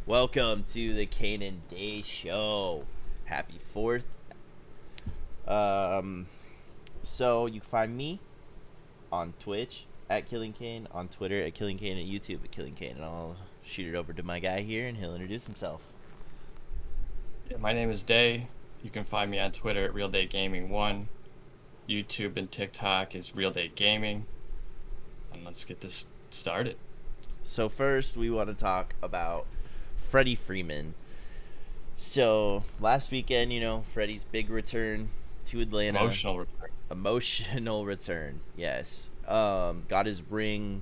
Welcome to the Kane Day Show. Happy 4th. Um, so you can find me on Twitch at Killing Kane, on Twitter at Killing Kane, and YouTube at Killing Kane, and I'll shoot it over to my guy here, and he'll introduce himself. Yeah, my name is Day. You can find me on Twitter at Realdaygaming1. YouTube and TikTok is Realdaygaming. And let's get this started. So first, we want to talk about Freddie Freeman. So last weekend, Freddie's big return to Atlanta. Emotional return, yes. Got his ring.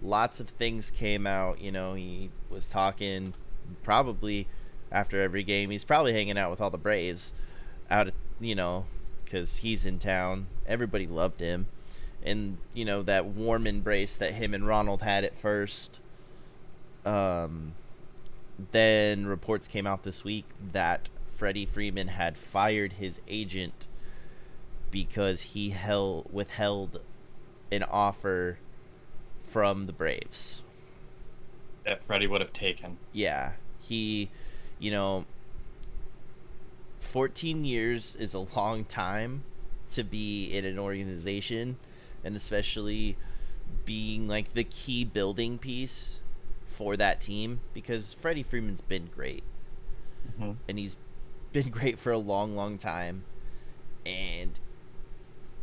Lots of things came out. He was talking probably after every game. He's probably hanging out with all the Braves out, because he's in town. Everybody loved him. And, that warm embrace that him and Ronald had at first. Then reports came out this week that Freddie Freeman had fired his agent because he withheld an offer from the Braves that Freddie would have taken. Yeah, he, 14 years is a long time to be in an organization, and especially being like the key building piece for that team, because Freddie Freeman's been great. And he's been great for a long time. And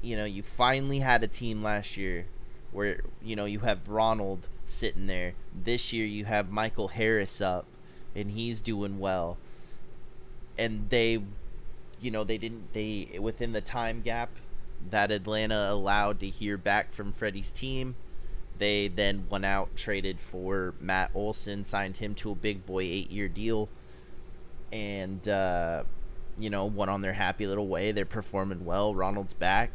you finally had a team last year where you have Ronald sitting there. This year you have Michael Harris up, and he's doing well. And they within the time gap that Atlanta allowed to hear back from Freddie's team, they then went out, traded for Matt Olson, signed him to a big boy 8-year deal, and went on their happy little way. They're performing well. Ronald's back,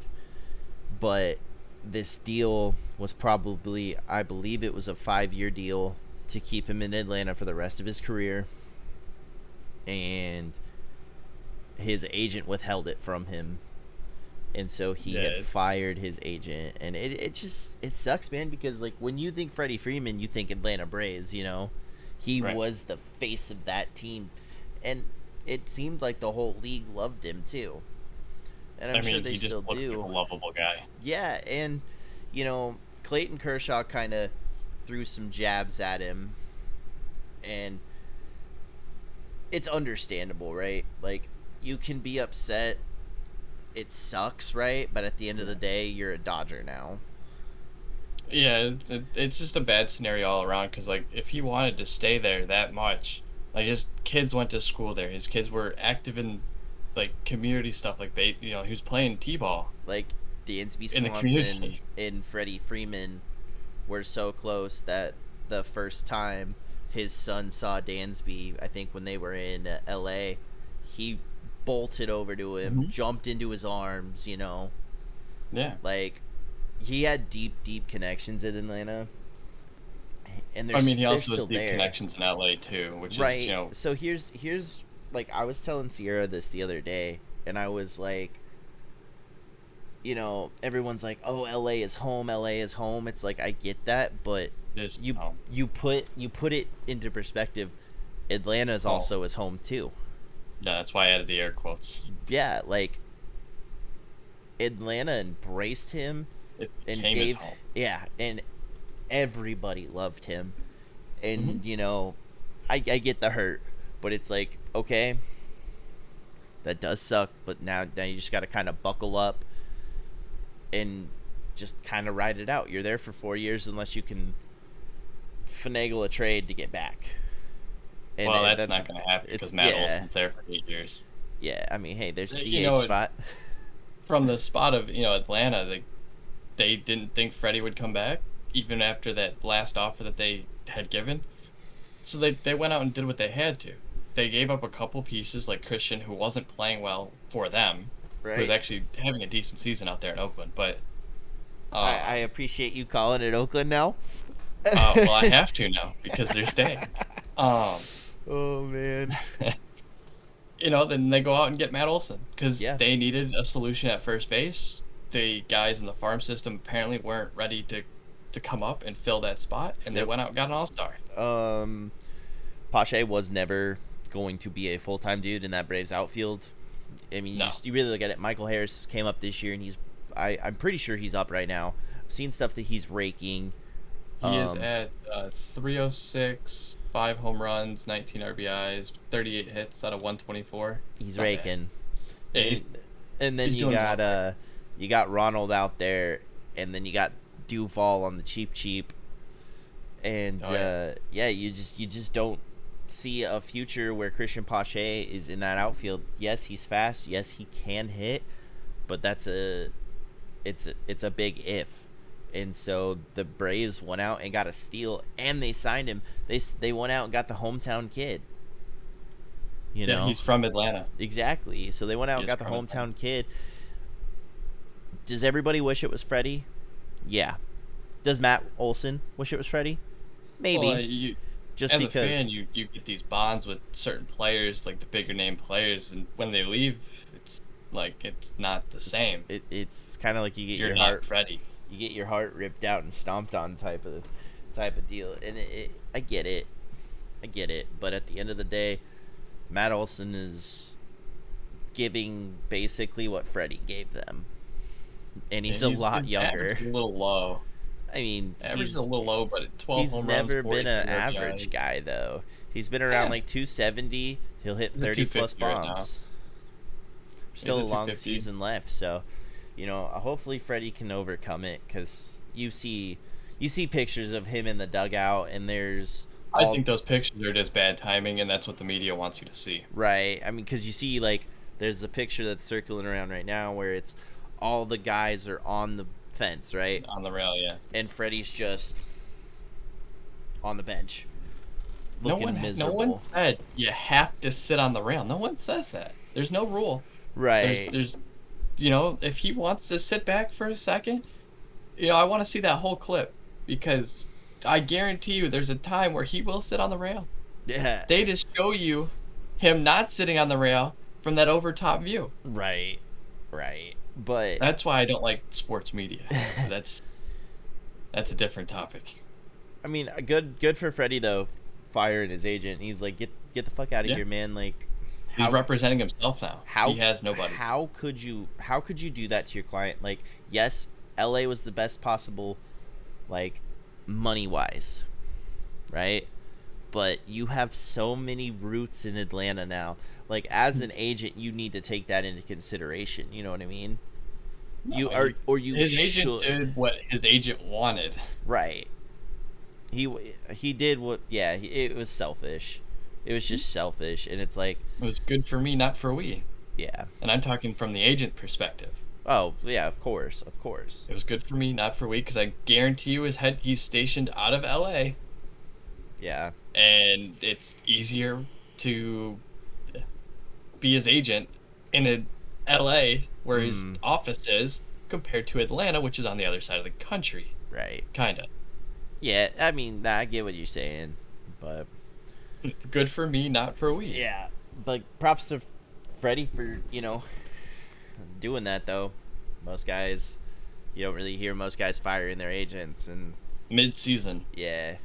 but this deal was probably, I believe it was a 5-year deal to keep him in Atlanta for the rest of his career, and his agent withheld it from him. And so he had fired his agent, and it sucks, man, because like when you think Freddie Freeman, you think Atlanta Braves. He was the face of that team, and it seemed like the whole league loved him too. And I'm sure they still do. Like a lovable guy. Yeah, and Clayton Kershaw kind of threw some jabs at him, and it's understandable, right? Like, you can be upset. It sucks, right? But at the end of the day, you're a Dodger now. Yeah, it's just a bad scenario all around, because like if he wanted to stay there that much, like his kids went to school there, his kids were active in like community stuff, like he was playing t-ball. Like Dansby Swanson and Freddie Freeman were so close that the first time his son saw Dansby, I think when they were in LA, he bolted over to him, jumped into his arms, Yeah. Like, he had deep connections in Atlanta. And he also has deep connections in LA too, which is, So here's like, I was telling Sierra this the other day, and I was like, everyone's like, oh, LA is home. It's like, I get that, but you put it into perspective. Atlanta is also his home too. Yeah, that's why I added the air quotes. Yeah, like, Atlanta embraced him and gave home. Yeah, and everybody loved him. And I get the hurt, but it's like, okay, that does suck, but now you just got to kind of buckle up and just kind of ride it out. You're there for 4 years unless you can finagle a trade to get back. And that's not going to happen, because Matt Olson's there for 8 years. Yeah, I mean, hey, there's a DH spot. From the spot of Atlanta, they didn't think Freddie would come back, even after that last offer that they had given. So they went out and did what they had to. They gave up a couple pieces, like Christian, who wasn't playing well for them, who was actually having a decent season out there in Oakland. But I appreciate you calling it Oakland now. Well, I have to now, because they're staying. Oh, man. Then they go out and get Matt Olson, because they needed a solution at first base. The guys in the farm system apparently weren't ready to come up and fill that spot, and they went out and got an all-star. Pache was never going to be a full-time dude in that Braves outfield. I mean, you really look at it. Michael Harris came up this year, and I'm pretty sure he's up right now. I've seen stuff that he's raking. He is at 306, 5 home runs, 19 RBIs, 38 hits out of 124. He's raking. Yeah, and then you got Ronald out there, and then you got Duvall on the cheap. And you just don't see a future where Christian Pache is in that outfield. Yes, he's fast. Yes, he can hit, but it's a big if. And so the Braves went out and got a steal, and they signed him. They went out and got the hometown kid. You know, he's from Atlanta. Exactly. So they went out and got the hometown kid. Does everybody wish it was Freddie? Yeah. Does Matt Olson wish it was Freddie? Maybe. Well, just as because a fan, you get these bonds with certain players, like the bigger name players, and when they leave, it's like it's not the same. It's kind of like you get You're your not heart Freddie. You get your heart ripped out and stomped on type of deal. And I get it, but at the end of the day, Matt Olson is giving basically what Freddie gave them, and he's a lot younger. A little low. I mean, average is a little low, but 12 he's home never runs, been an average guy though. He's been around like 270. He'll hit 30 plus bombs. Still a long season left, so hopefully Freddie can overcome it, because you see pictures of him in the dugout, and I think those pictures are just bad timing, and that's what the media wants you to see. Right. I mean, because you see, like, there's a picture that's circling around right now where it's all the guys are on the fence, right? On the rail, yeah. And Freddie's just on the bench, looking miserable. No one said you have to sit on the rail. No one says that. There's no rule. Right. There's if he wants to sit back for a second, I want to see that whole clip, because I guarantee you there's a time where he will sit on the rail. Yeah. They just show you him not sitting on the rail from that over-top view. Right. But that's why I don't like sports media. That's a different topic. I mean, good for Freddie though, firing his agent. He's like, get the fuck out of here, man. Like, he's representing himself now. He has nobody. How could you do that to your client? Like, yes, LA was the best possible, like, money wise, right? But you have so many roots in Atlanta now. Like, as an agent, you need to take that into consideration. You know what I mean? His agent did what his agent wanted. Right. He did what? Yeah. It was selfish. It was just selfish, and it's like, it was good for me, not for we. Yeah. And I'm talking from the agent perspective. Oh yeah, of course. It was good for me, not for we, because I guarantee you he's stationed out of LA. Yeah. And it's easier to be his agent in LA, where his office is, compared to Atlanta, which is on the other side of the country. Right. Kinda. Yeah, I mean, I get what you're saying, but good for me, not for we. Yeah, but props to Freddie for doing that though. Most guys, you don't really hear most guys firing their agents, and mid-season. Yeah.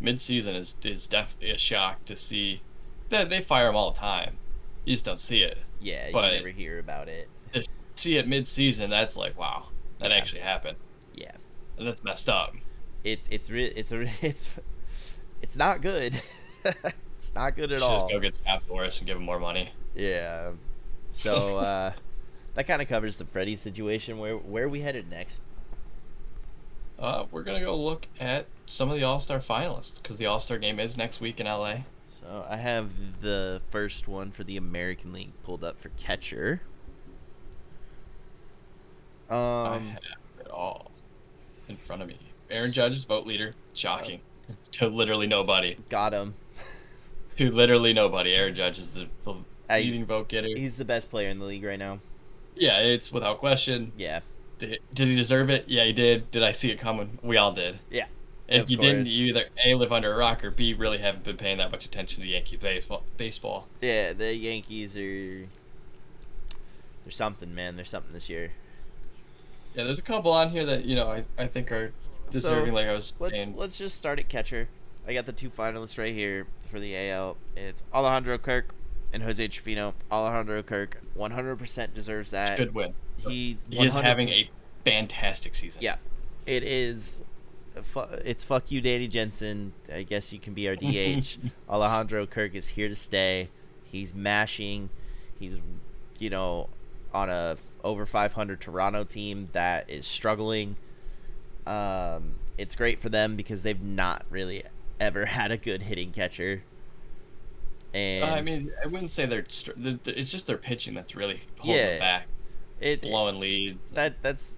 Mid-season is definitely a shock to see. That they fire them all the time. You just don't see it. Yeah, but you never hear about it. To see it mid-season, that's like, wow, that actually happened. Yeah. And that's messed up. It's not good. It's not good at all. Just go get Scott Boras and give him more money. Yeah. So that kind of covers the Freddie situation. Where are we headed next? We're gonna go look at some of the All-Star finalists, because the All-Star game is next week in LA. So I have the first one for the American League pulled up for catcher. I have it all in front of me. Aaron Judge is vote leader. Shocking. To literally nobody. Got him. To literally nobody. Aaron Judge is the leading vote getter. He's the best player in the league right now. Yeah, it's without question. Yeah. Did he deserve it? Yeah, he did. Did I see it coming? We all did. Yeah. If you didn't, you either A, live under a rock, or B, really haven't been paying that much attention to Yankee baseball. Yeah, the Yankees are... They're something, man. They're something this year. Yeah, there's a couple on here that, I think are deserving, like I was saying. Let's just start at catcher. I got the two finalists right here for the AL. It's Alejandro Kirk and Jose Trevino. Alejandro Kirk 100% deserves that. Should win. He is having a fantastic season. Yeah, it is. It's fuck you, Danny Jensen. I guess you can be our DH. Alejandro Kirk is here to stay. He's mashing. He's, on a over 500 Toronto team that is struggling. It's great for them because they've not really ever had a good hitting catcher. And I mean, I wouldn't say it's just their pitching that's really holding them back. Blowing leads. That's.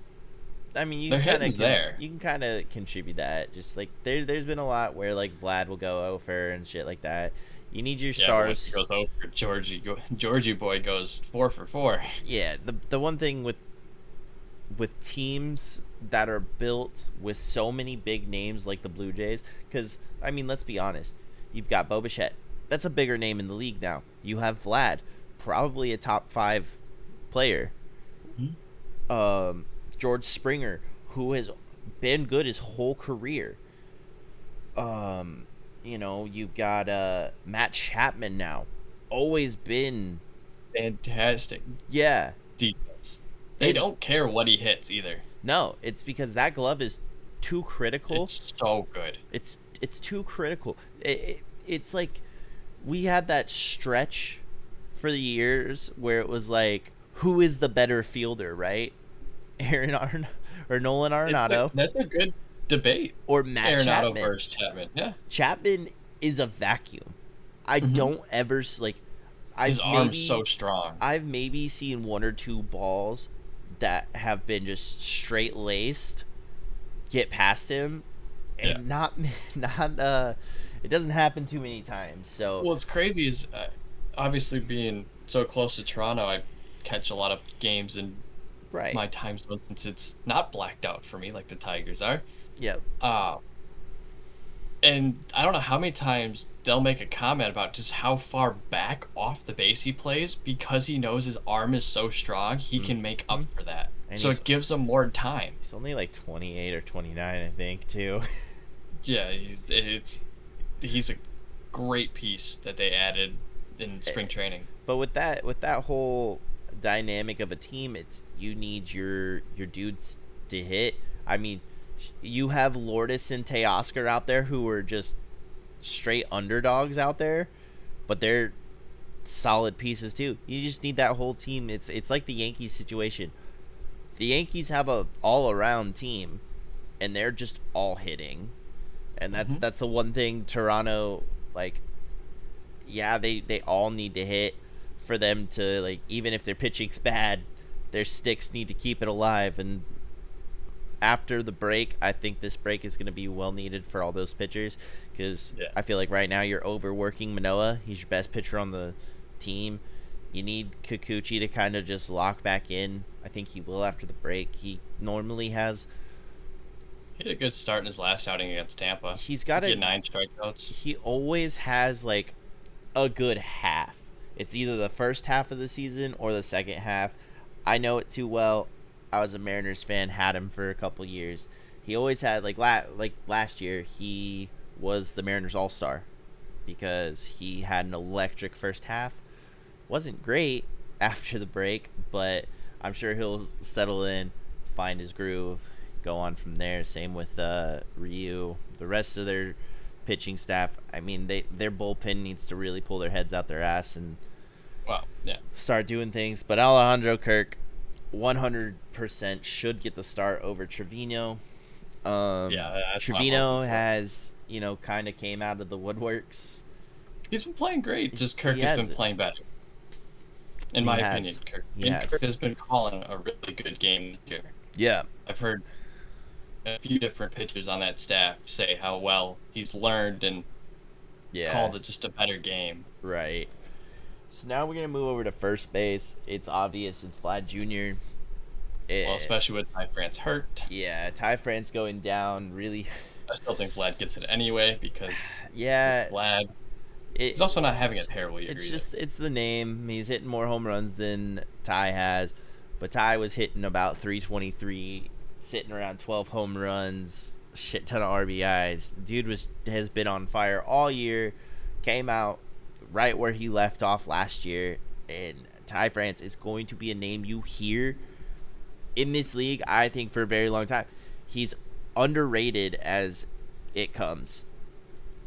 I mean, you can kind of contribute that. Just like there's been a lot where like Vlad will go over and shit like that. You need your stars. He goes over. Georgie boy goes 4 for 4. Yeah, the one thing with teams that are built with so many big names like the Blue Jays, because I mean, let's be honest, you've got Bo Bichette. That's a bigger name in the league now. You have Vlad, probably a top 5 player. Mm-hmm. George Springer, who has been good his whole career. You've got Matt Chapman now. Always been fantastic. Yeah. Defense. They don't care what he hits either. No, it's because that glove is too critical. It's so good. It's too critical. It's like we had that stretch for the years where it was like, who is the better fielder, right? Or Nolan Arenado. That's a good debate. Or Matt Arenado Chapman. Versus Chapman. Yeah. Chapman is a vacuum. I don't ever his arm's so strong. I've maybe seen 1 or 2 balls that have been just straight laced get past him, and not it doesn't happen too many times. So what's crazy is obviously being so close to Toronto, I catch a lot of games in my time zone since it's not blacked out for me like the Tigers are. Yep. And I don't know how many times they'll make a comment about just how far back off the base he plays because he knows his arm is so strong, he can make up for that. And so it gives him more time. He's only like 28 or 29, I think, too. Yeah, he's a great piece that they added in spring training. But with that whole dynamic of a team, it's you need your dudes to hit. I mean, you have Lourdes and Teoscar out there who are just straight underdogs out there, but they're solid pieces too. You just need that whole team. It's like the Yankees situation. The Yankees have a all-around team, and they're just all hitting, and that's the one thing Toronto, like, yeah, they all need to hit for them to, like, even if their pitching's bad, their sticks need to keep it alive. And after the break, I think this break is going to be well needed for all those pitchers, because I feel like right now you're overworking Manoah. He's your best pitcher on the team. You need Kikuchi to kind of just lock back in. I think he will after the break. He normally has. He had a good start in his last outing against Tampa. He's got 9 strikeouts. He always has like a good half. It's either the first half of the season or the second half. I know it too well. I was a Mariners fan, had him for a couple years. He always had, like last year, he was the Mariners All-Star because he had an electric first half. Wasn't great after the break, but I'm sure he'll settle in, find his groove, go on from there. Same with Ryu. The rest of their pitching staff, I mean, their bullpen needs to really pull their heads out their ass and start doing things. But Alejandro Kirk, 100% should get the start over Trevino. Trevino has, kind of came out of the woodworks. He's been playing great. Just Kirk has been playing better. In my opinion, Kirk has been calling a really good game this year. Yeah. I've heard a few different pitchers on that staff say how well he's learned and called it just a better game. Right. So now we're going to move over to first base. It's obvious it's Vlad Jr. Well, especially with Ty France hurt. Yeah, Ty France going down, really. I still think Vlad gets it anyway because Vlad. He's also not having a terrible year. It's the name. He's hitting more home runs than Ty has, but Ty was hitting about 323, sitting around 12 home runs, shit ton of RBIs. Dude has been on fire all year. Came out right where he left off last year, and Ty France is going to be a name you hear in this league, I think, for a very long time. He's underrated as it comes.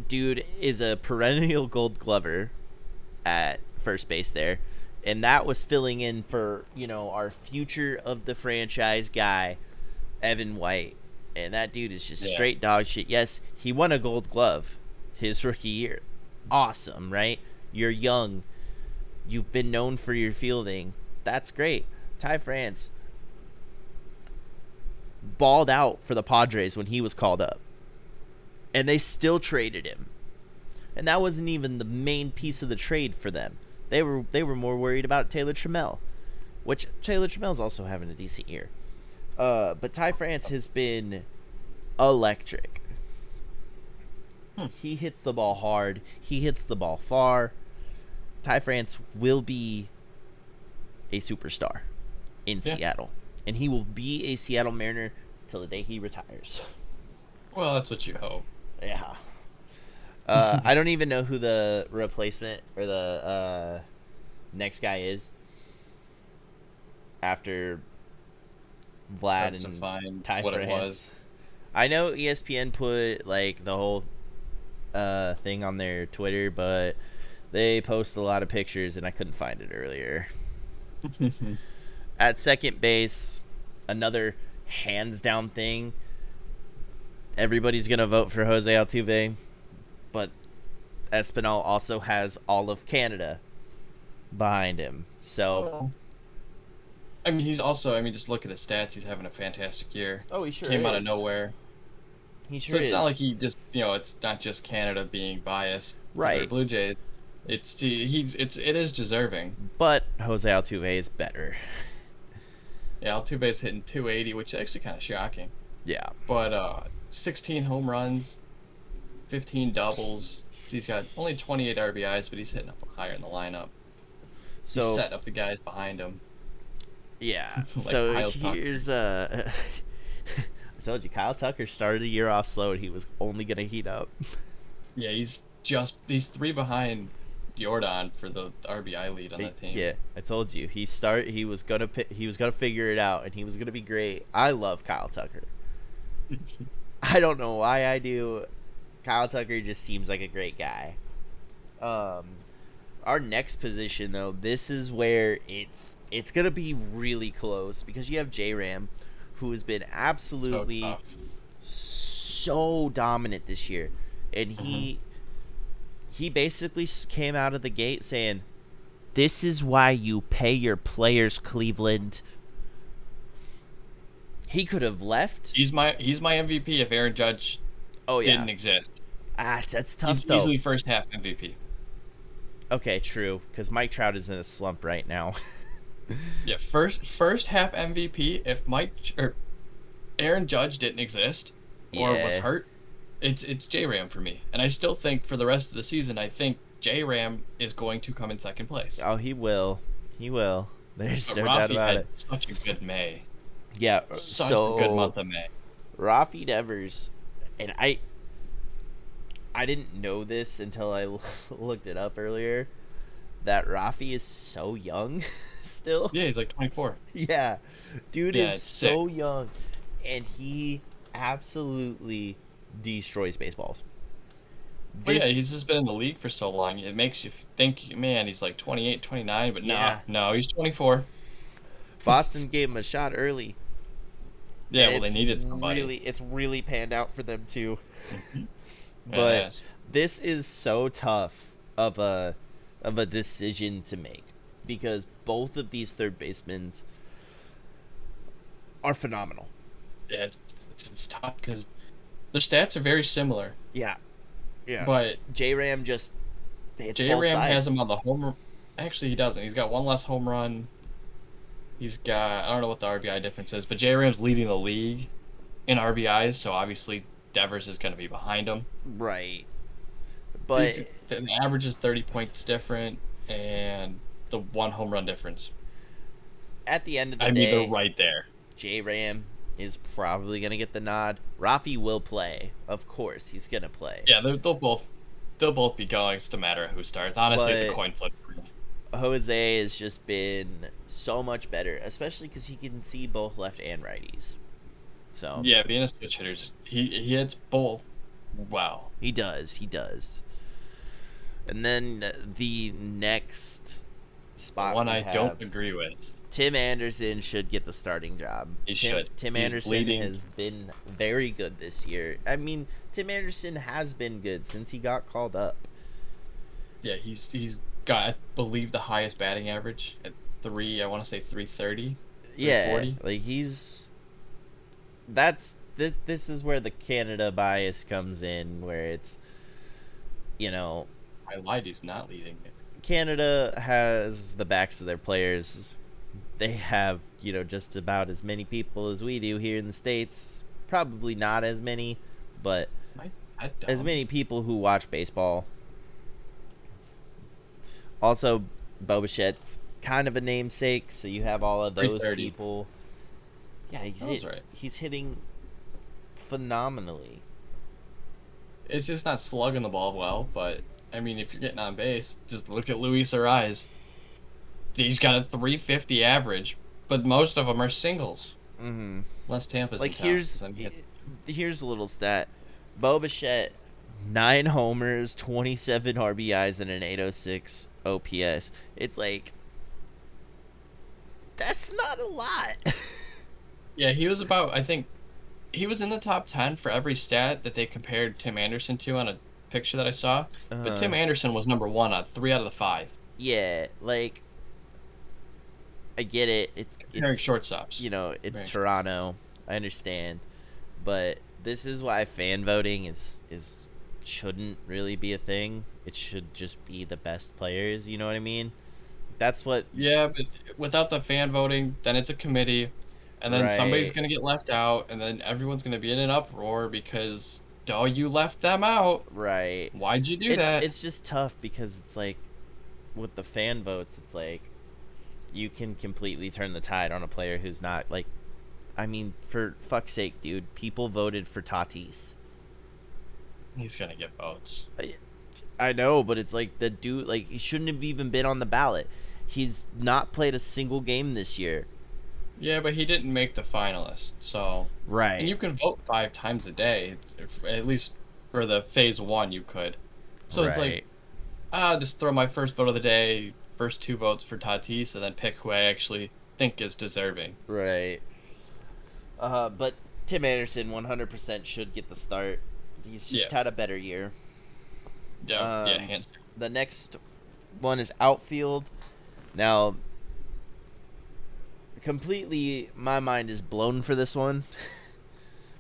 Dude is a perennial Gold Glover at first base there, and that was filling in for, our future of the franchise guy, Evan White. And that dude is just straight dog shit. Yes, he won a Gold Glove his rookie year. Awesome, right? You're young. You've been known for your fielding. That's great. Ty France balled out for the Padres when he was called up, and they still traded him. And that wasn't even the main piece of the trade for them. They were more worried about Taylor Trammell, which Taylor Trammell's also having a decent year. But Ty France has been electric. He hits the ball hard. He hits the ball far. Ty France will be a superstar in Seattle. And he will be a Seattle Mariner till the day he retires. Well, that's what you hope. Yeah. I don't even know who the replacement or the next guy is after Vlad and Ty France. I know ESPN put like the whole thing on their Twitter, but they post a lot of pictures and I couldn't find it earlier. At second base, another hands down thing. Everybody's gonna vote for Jose Altuve, but Espinal also has all of Canada behind him. So, I mean, he's also. I mean, just look at the stats. He's having a fantastic year. Oh, he sure came out of nowhere. He sure is. It's not like he just. It's not just Canada being biased. Right. Blue Jays. It is deserving. But Jose Altuve is better. Yeah, Altuve's hitting 280, which is actually kind of shocking. Yeah. But 16 home runs, 15 doubles. He's got only 28 RBIs, but he's hitting up higher in the lineup. So he's setting up the guys behind him. Yeah. So here's I told you, Kyle Tucker started the year off slow, and he was only gonna heat up. Yeah, he's 3 behind Jordan for the RBI lead on that team. Yeah, I told you he was gonna figure it out, and he was gonna be great. I love Kyle Tucker. I don't know why I do. Kyle Tucker just seems like a great guy. Our next position, though, this is where it's gonna be really close because you have J-Ram, who has been absolutely so dominant this year, and he basically came out of the gate saying, "This is why you pay your players, Cleveland." He could have left. He's my MVP if Aaron Judge didn't exist. That's tough. He's easily first half MVP. Okay, true, because Mike Trout is in a slump right now. Yeah, first half MVP if Aaron Judge didn't exist or was hurt. It's J-Ram for me. And I still think for the rest of the season, I think J-Ram is going to come in second place. Oh, he will. There's no doubt about it. Such a good May. Yeah, such a good month of May. Rafi Devers, and I didn't know this until I looked it up earlier, that Rafi is so young still. Yeah, he's like 24. Yeah, dude is so young, and he absolutely destroys baseballs. He's just been in the league for so long. It makes you think, man, he's like 28, 29, but no, he's 24. Boston gave him a shot early. Yeah, well, they needed somebody. It's really panned out for them too. But this is so tough of a decision to make because both of these third basemen are phenomenal. Yeah, it's tough because their stats are very similar. Yeah. But J-Ram just hits both J-Ram sides. has him on the home. Actually, he doesn't. He's got one less home run. He's got, I don't know what the RBI difference is, but J-Ram's leading the league in RBIs, so obviously Devers is going to be behind him. Right. But the average is 30 points different, and the one home run difference. At the end of the day, they're right there. J-Ram is probably going to get the nod. Rafi will play. Of course, he's going to play. Yeah, they'll both be going. It's just a matter of who starts. Honestly, it's a coin flip for me. Jose has just been so much better, especially because he can see both left and righties. So yeah, being a switch hitter, he hits both. Wow. He does. And then the next spot, the one I don't agree with. Tim Anderson should get the starting job. He should. Tim Anderson has been very good this year. I mean, Tim Anderson has been good since he got called up. Yeah, he's got, I believe, the highest batting average at I want to say 330. Yeah, like this is where the Canada bias comes in, where it's, I lied, he's not leading it. Canada has the backs of their players. They have, just about as many people as we do here in the States. Probably not as many, but as many people who watch baseball. Also, Bo Bichette's kind of a namesake, so you have all of those people. Yeah, he's hitting phenomenally. It's just not slugging the ball well, but I mean, if you're getting on base, just look at Luis Ariz. He's got a 350 average, but most of them are singles. Mm-hmm. Less Tampa's like here's a little stat: Bo Bichette, 9 homers, 27 RBIs, and an 806 OPS. It's like, that's not a lot. Yeah, he was about, I think, he was in the top 10 for every stat that they compared Tim Anderson to on a picture that I saw. But Tim Anderson was number 1 on 3 out of the 5. Yeah, like, I get it. It's shortstops. It's Toronto. I understand, but this is why fan voting is shouldn't really be a thing. It should just be the best players. You know what I mean? That's what. Yeah, but without the fan voting, then it's a committee, and then somebody's gonna get left out, and then everyone's gonna be in an uproar because you left them out. Right. Why'd you do that? It's just tough because it's like, with the fan votes, it's like, you can completely turn the tide on a player who's not, like, I mean, for fuck's sake, dude, people voted for Tatis. He's gonna get votes. I know, but it's like, the dude, like, he shouldn't have even been on the ballot. He's not played a single game this year. Yeah, but he didn't make the finalists, so... Right. And you can vote 5 times a day. At least for the phase 1, you could. So it's like, just throw my first vote of the day, first 2 votes for Tatis, and then pick who I actually think is deserving. Right. But Tim Anderson 100% should get the start. He's just had a better year. Yeah, hands down. The next one is outfield. Now, completely, my mind is blown for this one.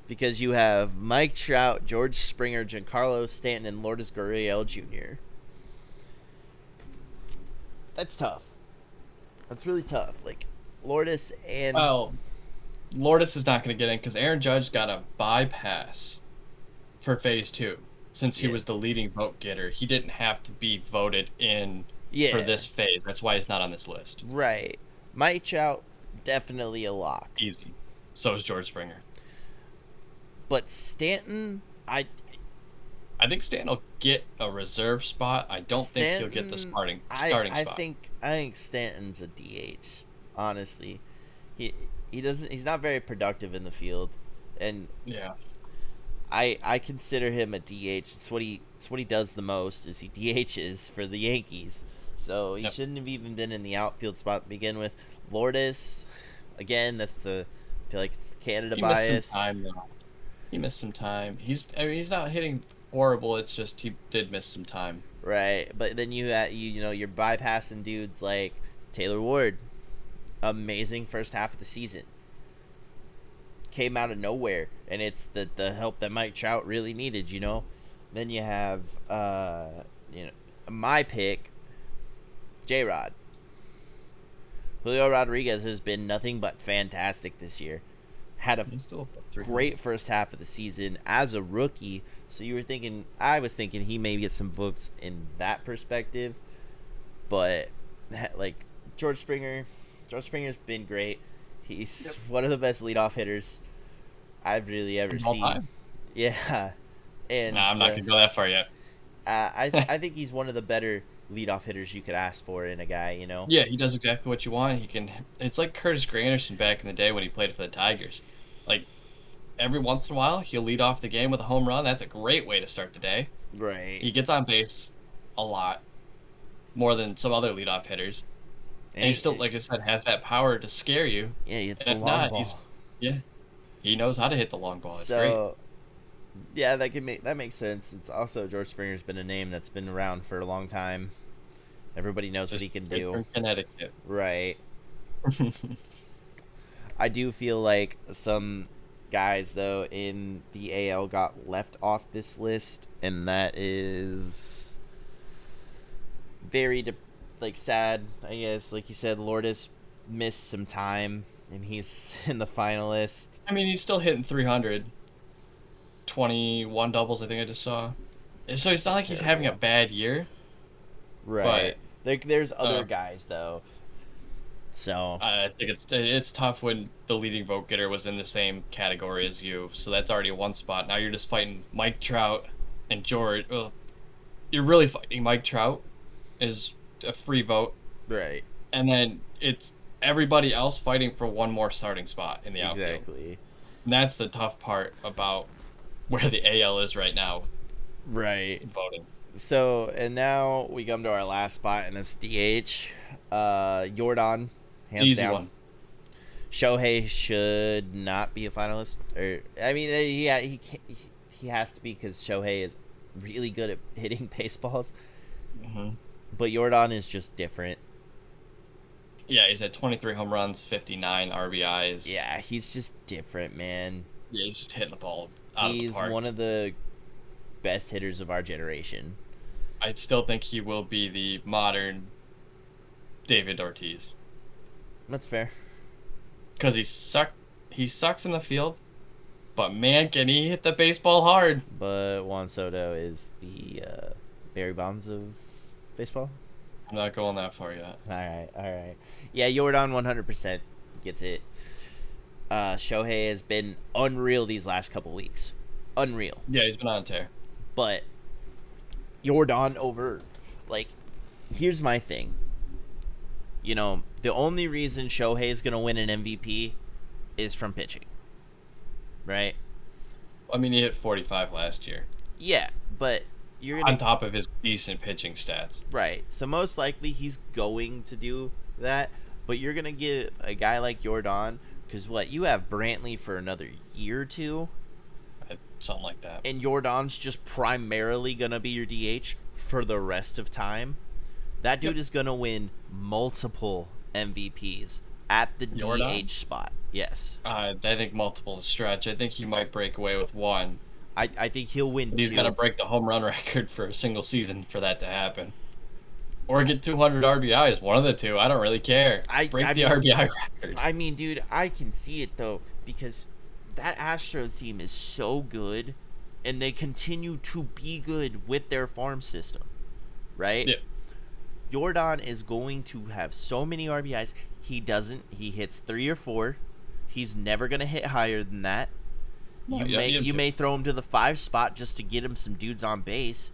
Because you have Mike Trout, George Springer, Giancarlo Stanton, and Lourdes Gurriel Jr. That's tough. That's really tough. Like, Lourdes and... Well, Lourdes is not going to get in because Aaron Judge got a bypass for phase 2. Since he was the leading vote getter, he didn't have to be voted in for this phase. That's why he's not on this list. Right. Mike Trout, definitely a lock. Easy. So is George Springer. But Stanton, I think Stanton will get a reserve spot. I don't think he'll get the starting spot. I think Stanton's a DH. Honestly, he's not very productive in the field, and I consider him a DH. It's what he does the most, is he DHs for the Yankees. So he shouldn't have even been in the outfield spot to begin with. Lourdes, again, I feel like it's the Canada bias. He missed some time. He's not hitting horrible. It's just he did miss some time. Right, but then you're bypassing dudes like Taylor Ward. Amazing first half of the season. Came out of nowhere, and it's the help that Mike Trout really needed. Then you have my pick, J-Rod. Julio Rodriguez has been nothing but fantastic this year. Had a great first half of the season as a rookie. So I was thinking he may get some votes in that perspective. But like George Springer's been great. He's one of the best leadoff hitters. I've really ever All seen. time. Yeah, and Nah, I'm not gonna go that far yet. I think he's one of the better leadoff hitters you could ask for in a guy. You know. Yeah, he does exactly what you want. He can. It's like Curtis Granderson back in the day when he played for the Tigers. Like every once in a while, he'll lead off the game with a home run. That's a great way to start the day. Right. He gets on base a lot, more than some other leadoff hitters, and he still, like I said, has that power to scare you. Yeah, it's And the if long not, ball. he knows how to hit the long ball. It's great. Yeah, that makes sense. It's also George Springer's been a name that's been around for a long time. Everybody knows what he can do. From Connecticut. Right. I do feel like some guys though in the AL got left off this list, and that is very sad. I guess, like you said, Lourdes missed some time, and he's in the finalist. I mean, he's still hitting 300. 21 doubles, I think I just saw. So it's not like he's having a bad year. Right. But there's other guys though. So I think it's tough when the leading vote getter was in the same category as you. So that's already one spot. Now you're just fighting Mike Trout and George. Well, you're really fighting Mike Trout is a free vote. Right. And then it's everybody else fighting for one more starting spot in the outfield. Exactly. And that's the tough part about where the AL is right now. Right. Voting. So, and now we come to our last spot, and it's DH. Jordan, hands Easy down. one. Shohei should not be a finalist. Or I mean, he has to be because Shohei is really good at hitting baseballs. Mm-hmm. But Jordan is just different. Yeah, he's had 23 home runs, 59 RBIs. Yeah, he's just different, man. Yeah, he's just hitting the ball out of the park. He's one of the best hitters of our generation. I still think he will be the modern David Ortiz. That's fair. Because he sucks in the field, but man, can he hit the baseball hard. But Juan Soto is the Barry Bonds of baseball? I'm not going that far yet. All right. Yeah, Jordan 100% gets it. Shohei has been unreal these last couple weeks. Unreal. Yeah, he's been on a tear. But Jordan over, like, here's my thing. You know, the only reason Shohei is going to win an MVP is from pitching. Right? I mean, he hit 45 last year. Yeah, but you're gonna... on top of his decent pitching stats. Right. So most likely he's going to do that, but you're going to give a guy like Jordan, because you have Brantley for another year or two? Something like that. And Jordan's just primarily going to be your DH for the rest of time. That dude is going to win multiple MVPs at the Jordan? DH spot. Yes. I think multiple stretch. I think he might break away with one. I think he'll win He's got to break the home run record for a single season for that to happen. Or get 200 RBIs. One of the two. I don't really care. Break the RBI record. I mean, dude, I can see it, though, because that Astros team is so good, and they continue to be good with their farm system, right? Yeah. Jordan is going to have so many RBIs. He hits 3 or 4. He's never going to hit higher than that. No, you may throw him to the 5 spot just to get him some dudes on base,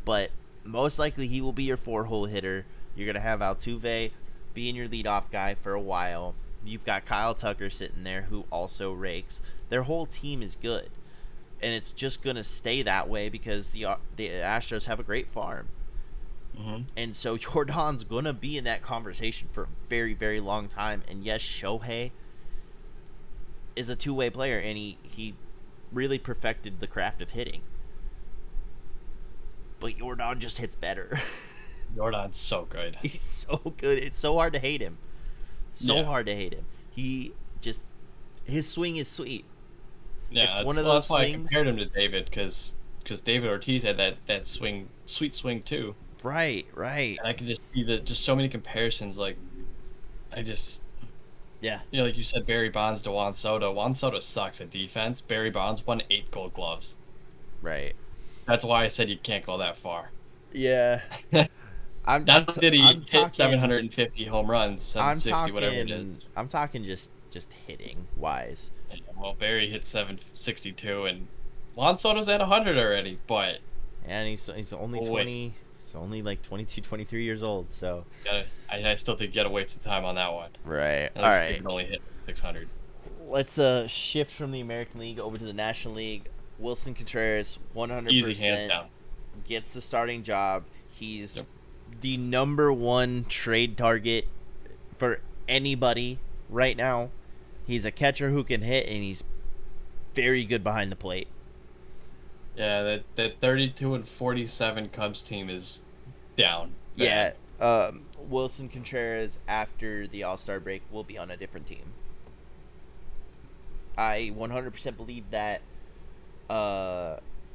but most likely he will be your 4-hole hitter. You're going to have Altuve being your leadoff guy for a while. You've got Kyle Tucker sitting there who also rakes. Their whole team is good, and it's just going to stay that way because the Astros have a great farm. Mm-hmm. And so Jordan's going to be in that conversation for a very, very long time. And yes, Shohei is a two-way player, and he really perfected the craft of hitting. But Jordan just hits better. Jordan's so good. He's so good. It's so hard to hate him. Hard to hate him. His swing is sweet. Yeah, it's one of those that's why swings. I compared him to David, because David Ortiz had that swing, sweet swing too. Right. And I can just see just so many comparisons. Like, yeah. You know, like you said, Barry Bonds to Juan Soto. Juan Soto sucks at defense. Barry Bonds won 8 Gold Gloves. Right. That's why I said you can't go that far. Yeah. Not did he hit 750 home runs, 760, whatever it is. I'm talking just just hitting wise. Yeah, well, Barry hit 762, and Juan Soto's at 100 already, but and he's only 20. He's only like 22, 23 years old. So I still think you gotta wait some time on that one. Right. All right. He can only hit 600. Let's shift from the American League over to the National League. Wilson Contreras, 100%, easy, hands down, gets the starting job. He's the number one trade target for anybody right now. He's a catcher who can hit, and he's very good behind the plate. Yeah, that 32 and 47 Cubs team is down. Bad. Yeah, Wilson Contreras, after the All-Star break, will be on a different team. I 100% believe that.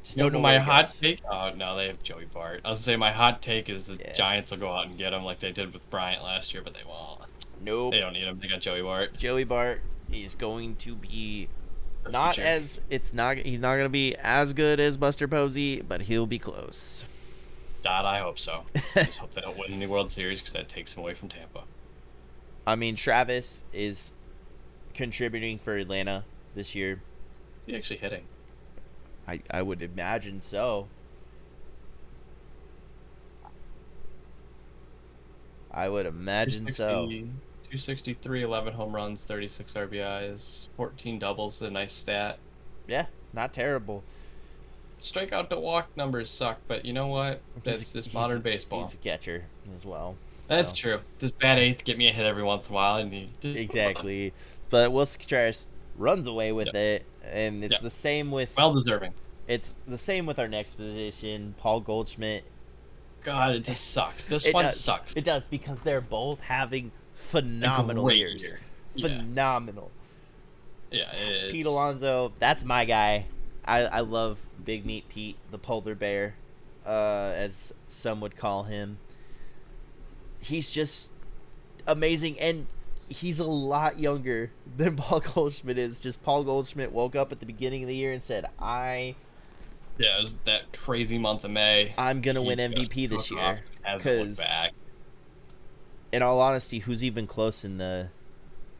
Just don't know my hot take. Oh no, they have Joey Bart. I was gonna say my hot take is the Giants will go out and get him like they did with Bryant last year, but they won't. Nope. They don't need him. They got Joey Bart. Joey Bart is going to be he's not going to be as good as Buster Posey, but he'll be close. God, I hope so. I just hope they don't win any World Series because that takes him away from Tampa. I mean, Travis is contributing for Atlanta this year. Is he actually hitting? I would imagine so. I would imagine so. 263, 11 home runs, 36 RBIs, 14 doubles, a nice stat. Yeah, not terrible. Strikeout to walk numbers suck, but you know what? That's just modern baseball. He's a catcher as well. That's true. This bad eighth get me a hit every once in a while, and exactly. But Wilson Contreras runs away with it, and it's the same with well deserving. It's the same with our next position, Paul Goldschmidt. God, it just sucks. This one sucks. It does, because they're both having phenomenal years. Phenomenal. Yeah. Pete Alonso, that's my guy. I love Big Meat Pete, the polar bear, as some would call him. He's just amazing, and he's a lot younger than Paul Goldschmidt is. Just Paul Goldschmidt woke up at the beginning of the year and said, yeah, it was that crazy month of May. I'm going to win MVP this year. Because, in all honesty, who's even close in the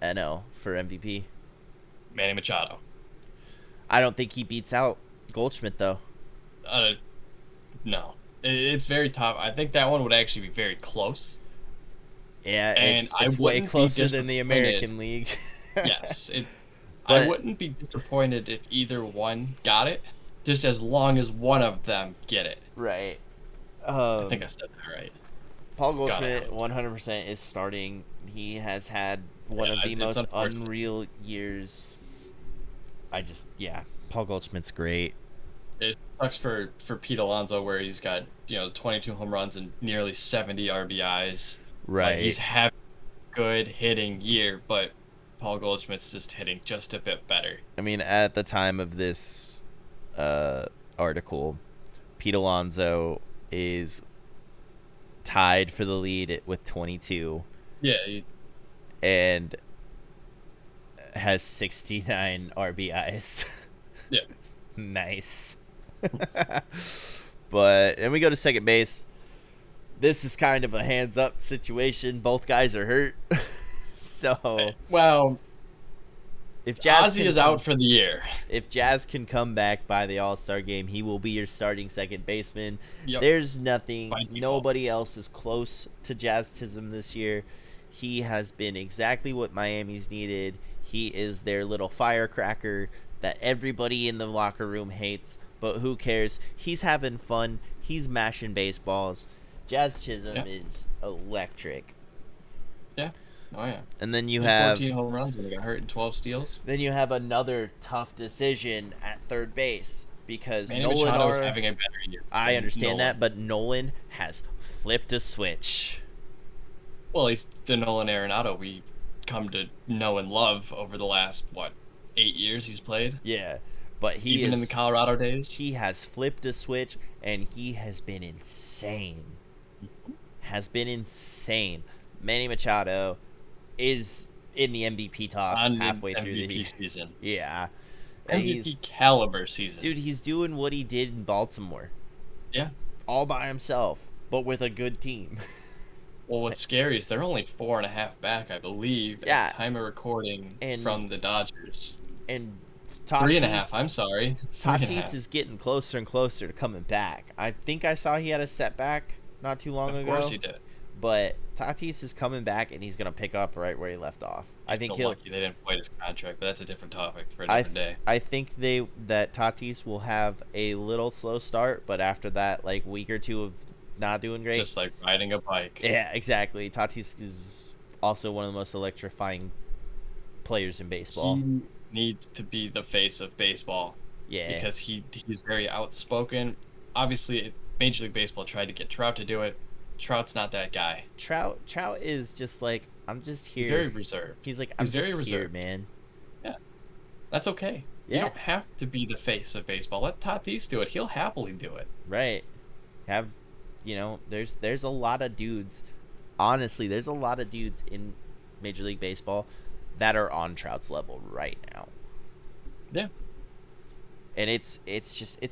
NL for MVP? Manny Machado. I don't think he beats out Goldschmidt, though. No. It's very tough. I think that one would actually be very close. Yeah, it's way closer than the American League. Yes. I wouldn't be disappointed if either one got it. Just as long as one of them get it. Right. I think I said that right. Paul Goldschmidt, 100% is starting. He has had one of the most unreal years. Paul Goldschmidt's great. It sucks for Pete Alonso, where he's got 22 home runs and nearly 70 RBIs. Right. He's having a good hitting year, but Paul Goldschmidt's just hitting just a bit better. I mean, at the time of this article, Pete Alonso is tied for the lead with 22. Yeah. And has 69 RBIs. Yeah. Nice. And we go to second base. This is kind of a hands-up situation. Both guys are hurt. So, well, if Ozzie is out for the year, if Jazz can come back by the All-Star game, he will be your starting second baseman. Yep. There's nobody else is close to Jazzism this year. He has been exactly what Miami's needed. He is their little firecracker that everybody in the locker room hates, but who cares? He's having fun. He's mashing baseballs. Jazz Chisholm is electric. Yeah. Oh, yeah. And then you have 14 home runs when he got hurt and 12 steals. Then you have another tough decision at third base because Manny Nolan Machado's having a better year. I understand that, but Nolan has flipped a switch. Well, he's the Nolan Arenado we come to know and love over the last 8 years he's played. Yeah, but even in the Colorado days, he has flipped a switch and he has been insane. Manny Machado is in the MVP talks halfway through the MVP season. Yeah, MVP caliber season. Dude, he's doing what he did in Baltimore. Yeah, all by himself, but with a good team. Well, what's scary is they're only 4.5 back, I believe, at the time of recording from the Dodgers. And 3.5. I'm sorry, 3.5. Tatis is getting closer and closer to coming back. I think I saw he had a setback not too long ago. Of course he did. But Tatis is coming back, and he's going to pick up right where he left off. I think he'll. Lucky they didn't fight his contract, but that's a different topic for a different day. I think that Tatis will have a little slow start, but after that, like week or two of not doing great, just like riding a bike. Yeah, exactly. Tatis is also one of the most electrifying players in baseball. He needs to be the face of baseball. Yeah, because he's very outspoken. Obviously, Major League Baseball tried to get Trout to do it. Trout's not that guy. Trout is just like, I'm just here. He's very reserved. He's like, I'm just here, man. Yeah, that's okay. Yeah. You don't have to be the face of baseball. Let Tatis do it. He'll happily do it. Right. There's a lot of dudes. Honestly, there's a lot of dudes in Major League Baseball that are on Trout's level right now. Yeah. And it's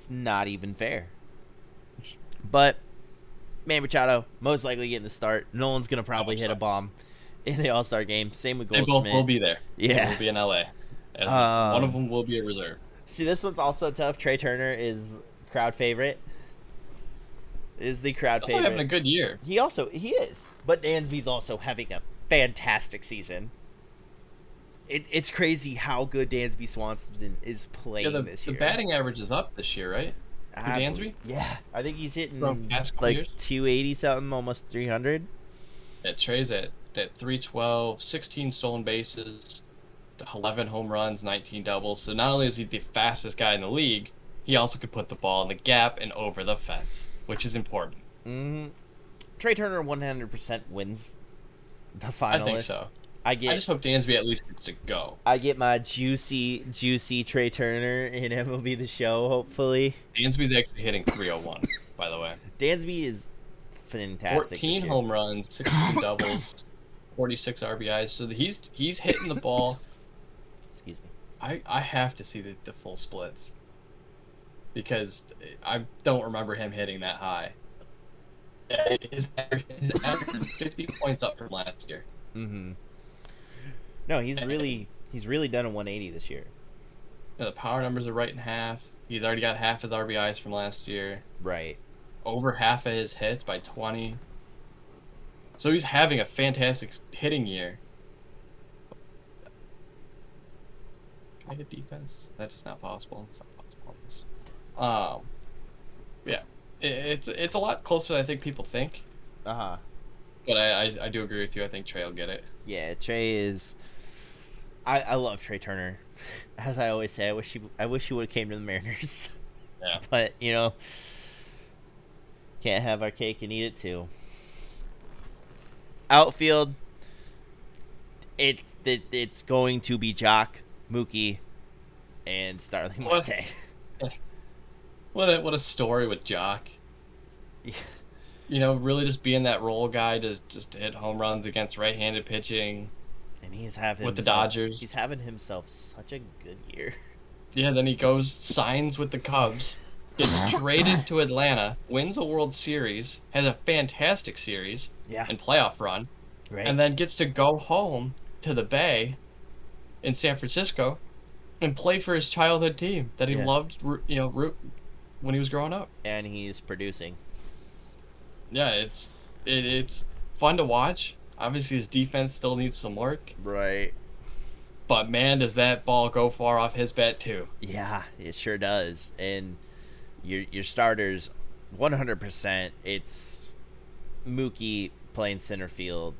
not even fair. But Manny Machado most likely getting the start. Nolan's gonna probably hit a bomb in the All-Star game. Same with Goldschmidt. They both will be there. Yeah, they will be in LA. One of them will be a reserve. See, this one's also tough. Trey Turner is crowd favorite. Is the crowd favorite? Having a good year. He is, but Dansby's also having a fantastic season. It's crazy how good Dansby Swanson is playing this year. The batting average is up this year, right? For Dansby? Yeah, I think he's hitting like 280 something, almost 300. Yeah, Trey's at 312, 16 stolen bases, 11 home runs, 19 doubles. So not only is he the fastest guy in the league, he also could put the ball in the gap and over the fence, which is important. Mm-hmm. Trey Turner 100% wins the finalist. I think so. I just hope Dansby at least gets to go. I get my juicy Trey Turner in MLB The Show, hopefully. Dansby's actually hitting 301, by the way. Dansby is fantastic. 14 home runs, 16 doubles, 46 RBIs. So he's hitting the ball. Excuse me. I have to see the full splits because I don't remember him hitting that high. His average is 50 points up from last year. Mm-hmm. No, he's really done a 180 this year. Yeah, the power numbers are right in half. He's already got half his RBIs from last year. Right. Over half of his hits by 20. So he's having a fantastic hitting year. Can I get defense? That's just not possible. It's not possible. Yeah, it's a lot closer than I think people think. But I do agree with you. I think Trey will get it. Yeah, Trey is. I love Trey Turner. As I always say, I wish he would have came to the Mariners. Yeah. But can't have our cake and eat it too. Outfield. It's going to be Jock, Mookie, and Starling Marte. What a story with Jock. Yeah. Really just being that role guy to just hit home runs against right-handed pitching. And he's having with the Dodgers. He's having himself such a good year. Yeah, then he signs with the Cubs, gets traded to Atlanta, wins a World Series, has a fantastic series and playoff run, right. And then gets to go home to the Bay in San Francisco and play for his childhood team that he loved, when he was growing up. And he's producing. Yeah, it's fun to watch. Obviously, his defense still needs some work. Right. But, man, does that ball go far off his bat, too. Yeah, it sure does. And your starters, 100%, it's Mookie playing center field.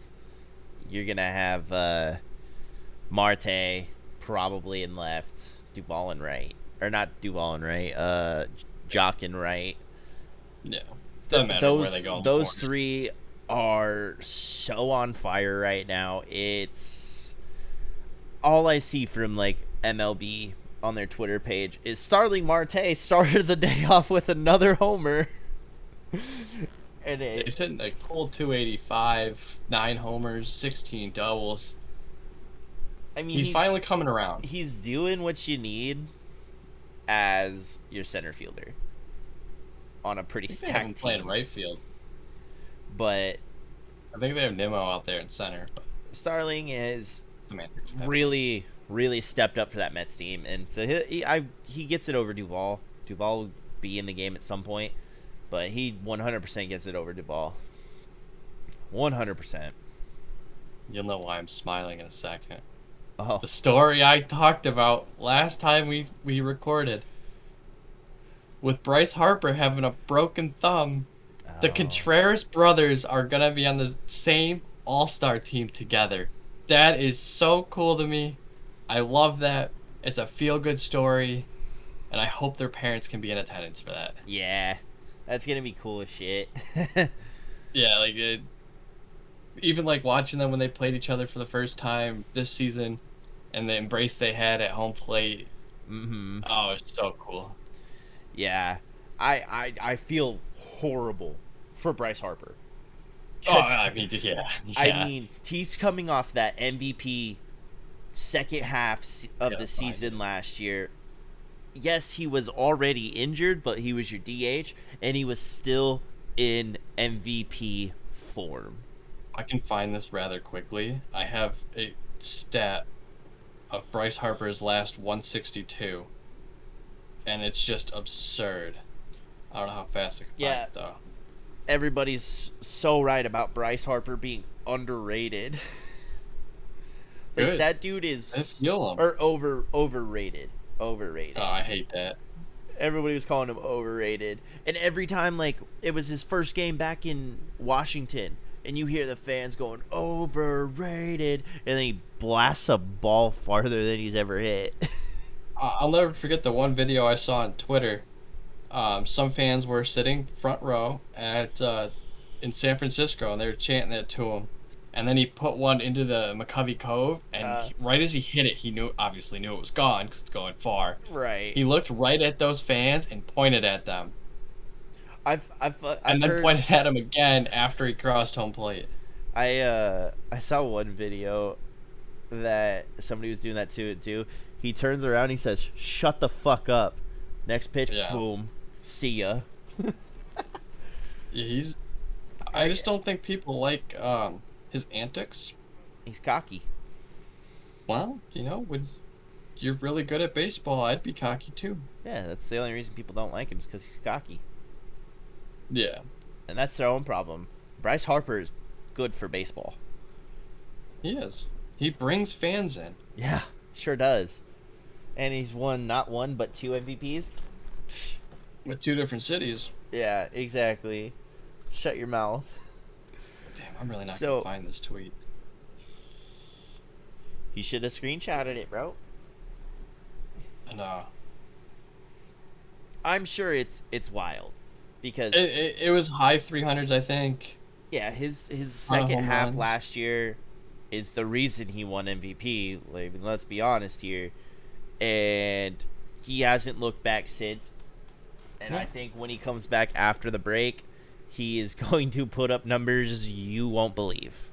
You're going to have Marte probably in left, Duvall in right. Or not Duvall in right, Jock in right. Yeah. Doesn't matter where they go. Those three are so on fire right now. It's all I see from MLB on their Twitter page is Starling Marte started the day off with another homer. And he's hitting a cool 285, 9 homers, 16 doubles. I mean, he's finally coming around. He's doing what you need as your center fielder on a pretty stacked team. Playing right field. But I think they have Nimmo out there in center. But Starling is semantics. really, really stepped up for that Mets team, and so he gets it over Duvall. Duvall will be in the game at some point, but he 100% gets it over Duvall. 100%. You'll know why I'm smiling in a second. Oh, The story I talked about last time we recorded. With Bryce Harper having a broken thumb, the Contreras brothers are going to be on the same all-star team together. That is so cool to me. I love that. It's a feel-good story, and I hope their parents can be in attendance for that. Yeah, that's going to be cool as shit. Yeah, like even like watching them when they played each other for the first time this season, and the embrace they had at home plate. Mm-hmm. Oh, it's so cool. Yeah, I feel horrible for Bryce Harper. Oh, I mean, yeah. I mean, he's coming off that MVP second half of the season last year. Yes, he was already injured, but he was your DH, and he was still in MVP form. I can find this rather quickly. I have a stat of Bryce Harper's last 162, and it's just absurd. I don't know how fast I can find it, though. Everybody's so right about Bryce Harper being underrated. Like, that dude is overrated. Overrated. Oh, I hate that. Everybody was calling him overrated, and every time, like, it was his first game back in Washington, and you hear the fans going overrated, and then he blasts a ball farther than he's ever hit. I'll never forget the one video I saw on Twitter. Some fans were sitting front row at in San Francisco, and they were chanting that to him. And then he put one into the McCovey Cove, and right as he hit it, he obviously knew it was gone because it's going far. Right. He looked right at those fans and pointed at them. I've then pointed at him again after he crossed home plate. I saw one video that somebody was doing that to it too. He turns around, he says, "Shut the fuck up." Next pitch, boom, see ya. I just don't think people like his antics. He's cocky. Well, when you're really good at baseball, I'd be cocky too. Yeah, that's the only reason people don't like him is because he's cocky. Yeah. And that's their own problem. Bryce Harper is good for baseball. He is. He brings fans in. Yeah, sure does. And he's won not one, but 2 MVPs. With 2 different cities. Yeah, exactly. Shut your mouth. Damn, I'm really not going to find this tweet. You should have screenshotted it, bro. No. I'm sure it's wild. Because it was high 300s, I think. Yeah, his second half last year is the reason he won MVP. Like, let's be honest here. And he hasn't looked back since. And I think when he comes back after the break, he is going to put up numbers you won't believe.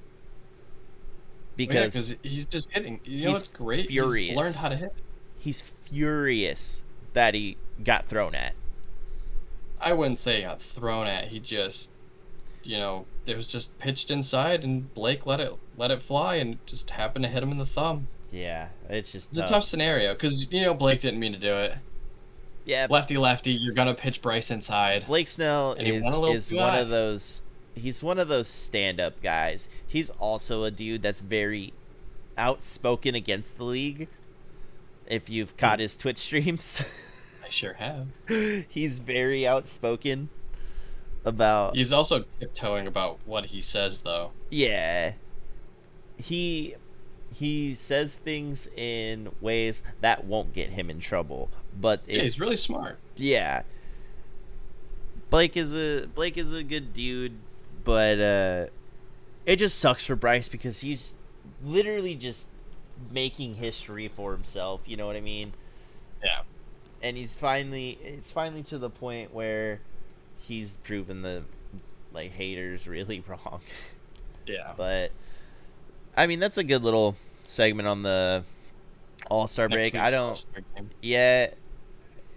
Because he's just hitting. You know what's great? Furious. He's learned how to hit. He's furious that he got thrown at. I wouldn't say he got thrown at. He just, it was just pitched inside, and Blake let it fly, and just happened to hit him in the thumb. Yeah, it's a tough scenario because Blake didn't mean to do it. Yeah, lefty, you're gonna pitch Bryce inside. Blake Snell is one of those. He's one of those stand-up guys. He's also a dude that's very outspoken against the league. If you've caught his Twitch streams. I sure have. He's very outspoken about... He's also tiptoeing about what he says, though. Yeah. He says things in ways that won't get him in trouble, but he's really smart. Yeah. Blake is a good dude, but it just sucks for Bryce because he's literally just making history for himself, you know what I mean? Yeah. And it's finally to the point where he's proven the haters really wrong. Yeah. But I mean, that's a good little segment on the All-Star break. Yeah.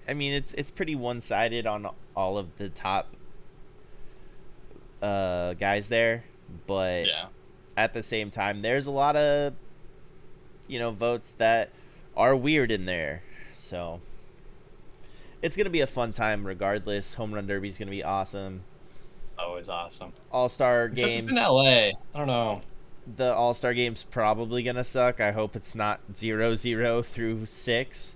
I mean, it's pretty one-sided on all of the top guys there. But Yeah. at the same time, there's a lot of, votes that are weird in there. So it's going to be a fun time regardless. Home Run Derby is going to be awesome. Always awesome. All-Star Except it's games. in LA. I don't know. The All-Star game's probably going to suck. I hope it's not 0-0 through 6.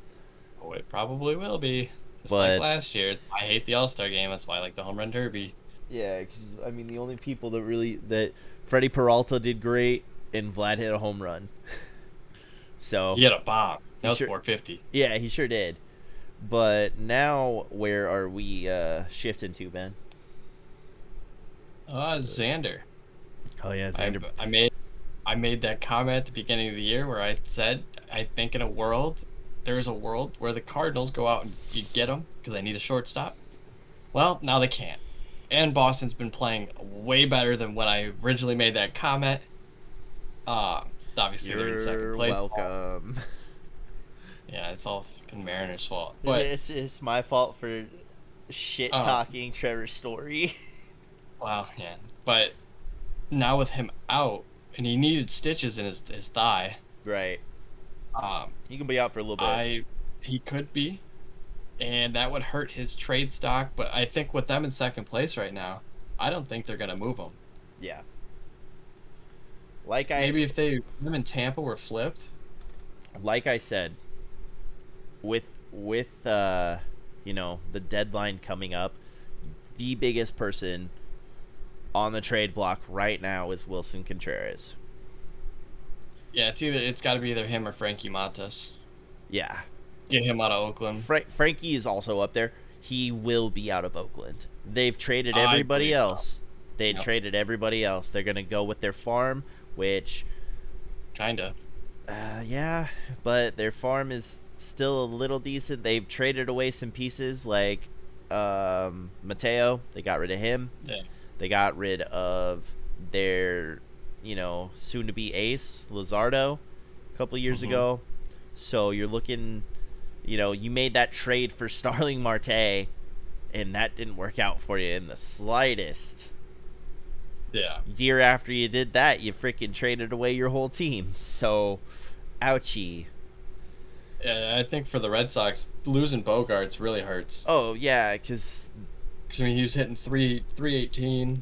Oh, it probably will be. Just like But last year. I hate the All-Star game. That's why I like the Home Run Derby. yeah, because, the only people that Freddie Peralta did great and Vlad hit a home run. So He had a bomb. That was sure, 450. Yeah, he sure did. But now, where are we shifting to, Ben? Xander. Oh yeah, Xander. I made that comment at the beginning of the year where I said I think there's a world where the Cardinals go out and you get them because they need a shortstop. Well, now they can't. And Boston's been playing way better than when I originally made that comment. Obviously they're in second place. You're welcome. Yeah, it's all fucking Mariners' fault. But it's my fault for shit talking Trevor's Story. Wow, yeah. But now with him out, and he needed stitches in his thigh. Right. He can be out for a little bit. He could be, and that would hurt his trade stock. But I think with them in second place right now, I don't think they're gonna move him. Yeah. Maybe if them in Tampa were flipped. Like I said, with the deadline coming up, the biggest person on the trade block right now is Wilson Contreras. Yeah, it's got to be either him or Frankie Montas. Yeah. Get him out of Oakland. Frankie is also up there. He will be out of Oakland. They've traded everybody else. Traded everybody else. They're going to go with their farm, which... Kinda. Yeah, but their farm is still a little decent. They've traded away some pieces like Mateo. They got rid of him. Yeah. They got rid of their, soon-to-be ace, Luzardo, a couple years ago. So you're looking, you made that trade for Starling Marte, and that didn't work out for you in the slightest. Yeah. Year after you did that, you freaking traded away your whole team. So, ouchie. Yeah, I think for the Red Sox, losing Bogarts really hurts. Oh, yeah, because... he was hitting 318.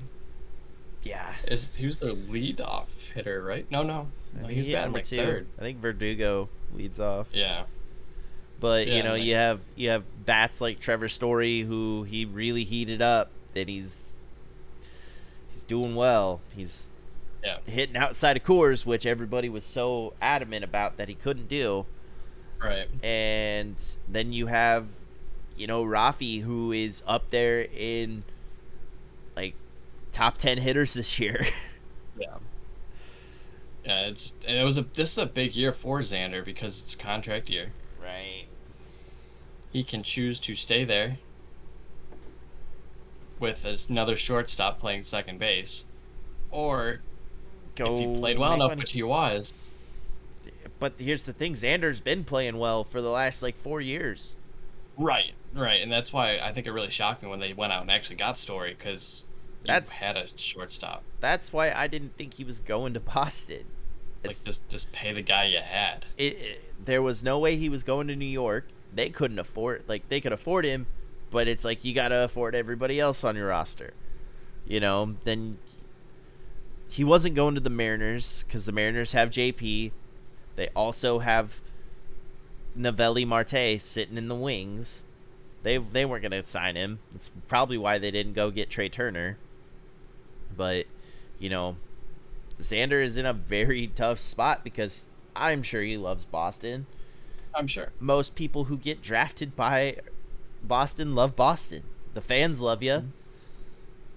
Yeah. He was their lead-off hitter, right? No, he was batting like third. I think Verdugo leads off. Yeah. But, you have bats like Trevor Story, who he really heated up, and he's doing well. He's hitting outside of Coors, which everybody was so adamant about that he couldn't do. Right. And then you have, Rafi, who is up there in, top 10 hitters this year. Yeah. Yeah, this is a big year for Xander because it's a contract year. Right. He can choose to stay there with another shortstop playing second base, or if he played well enough, which he was. But here's the thing: Xander's been playing well for the last 4 years. Right, and that's why I think it really shocked me when they went out and actually got Story because you had a shortstop. That's why I didn't think he was going to Boston. Just pay the guy you had. There was no way he was going to New York. They couldn't afford they could afford him, but it's you gotta afford everybody else on your roster. Then he wasn't going to the Mariners because the Mariners have JP. They also have Novelli Marte sitting in the wings. They weren't going to sign him. It's probably why they didn't go get Trey Turner. But, Xander is in a very tough spot because I'm sure he loves Boston. I'm sure. Most people who get drafted by Boston love Boston. The fans love you.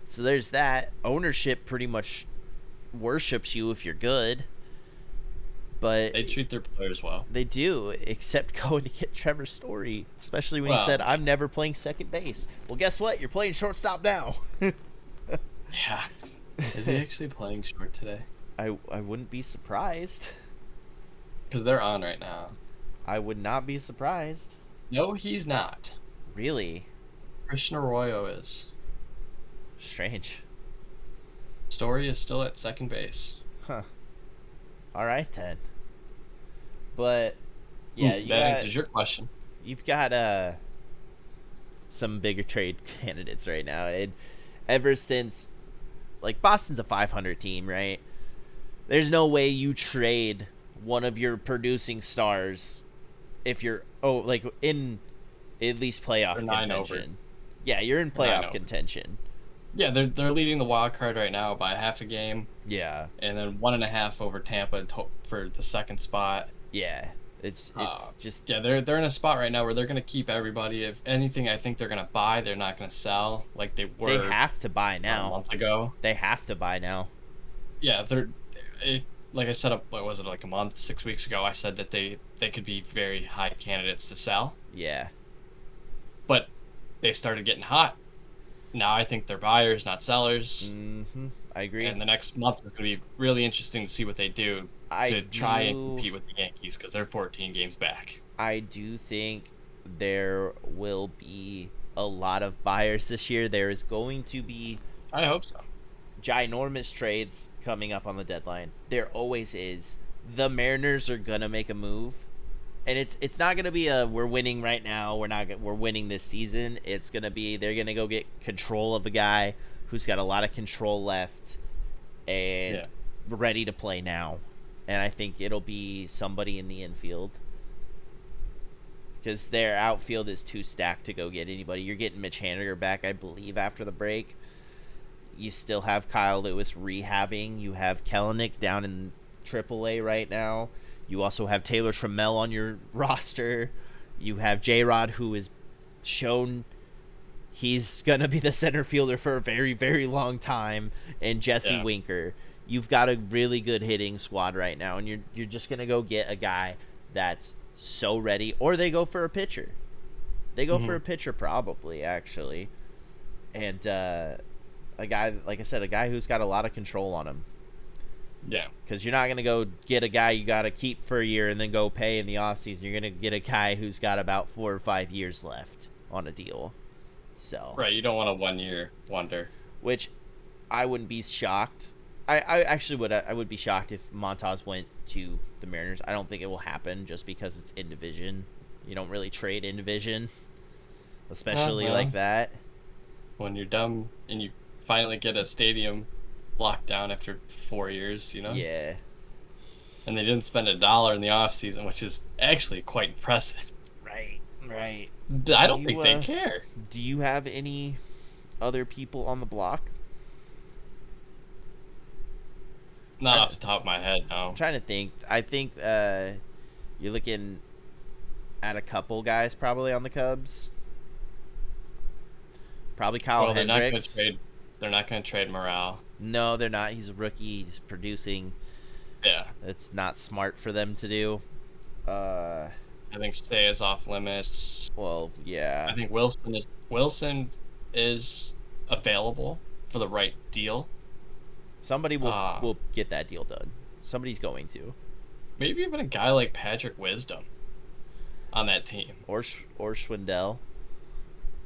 So there's that. Ownership pretty much worships you if you're good. But they treat their players well. They do, except going to get Trevor Story, especially when he said, "I'm never playing second base." Well, guess what? You're playing shortstop now. Yeah. Is he actually playing short today? I wouldn't be surprised. Because they're on right now. I would not be surprised. No, he's not. Really? Christian Arroyo is. Strange. Story is still at second base. Huh. All right then. But yeah, That answers your question. You've got some bigger trade candidates right now, and ever since, like, Boston's a 500 team, right? There's no way you trade one of your producing stars if you're in at least playoff contention. Yeah, you're in playoff contention. Yeah, they're leading the wild card right now by half a game. Yeah, and then 1.5 over Tampa for the second spot. Yeah, it's just they're in a spot right now where they're gonna keep everybody. If anything, I think they're gonna buy. They're not gonna sell like they were. They have to buy now. A month ago. They have to buy now. Yeah, like I said, what was it, like a month, 6 weeks ago? I said that they could be very high candidates to sell. Yeah. But they started getting hot. Now I think they're buyers, not sellers. Mm-hmm. I agree. And the next month is going to be really interesting to see what they do to try and compete with the Yankees because they're 14 games back. I do think there will be a lot of buyers this year. There is going to be, I hope so, ginormous trades coming up on the deadline. There always is. The Mariners are gonna make a move, and it's not gonna be we're winning right now. We're winning this season. It's gonna be they're gonna go get control of a guy who's got a lot of control left and ready to play now. And I think it'll be somebody in the infield because their outfield is too stacked to go get anybody. You're getting Mitch Haniger back, I believe, after the break. You still have Kyle Lewis rehabbing. You have Kelenic down in AAA right now. You also have Taylor Trammell on your roster. You have J-Rod, who has shown he's going to be the center fielder for a very, very long time, and Jesse Winker. You've got a really good hitting squad right now, and you're just going to go get a guy that's so ready, or they go for a pitcher. They go for a pitcher probably, actually. And a guy, like I said, a guy who's got a lot of control on him. Yeah. Because you're not going to go get a guy you got to keep for a year and then go pay in the offseason. You're going to get a guy who's got about 4 or 5 years left on a deal. So right, you don't want a 1-year wonder. Which I wouldn't be shocked. I actually would. I would be shocked if Montas went to the Mariners. I don't think it will happen just because it's in division. You don't really trade in division, especially like that. When you're dumb and you finally get a stadium locked down after 4 years, you know? Yeah. And they didn't spend $1 in the offseason, which is actually quite impressive. Right. I don't think they care. Do you have any other people on the block? Not off the top of my head, no. I'm trying to think. I think you're looking at a couple guys probably on the Cubs. Probably Kyle Hendricks. They're not going to trade Morale. No, they're not. He's a rookie. He's producing. Yeah. It's not smart for them to do. I think Stay is off limits. Well, yeah. I think Wilson is available for the right deal. Somebody will get that deal done. Somebody's going to. Maybe even a guy like Patrick Wisdom on that team. Or Schwindel.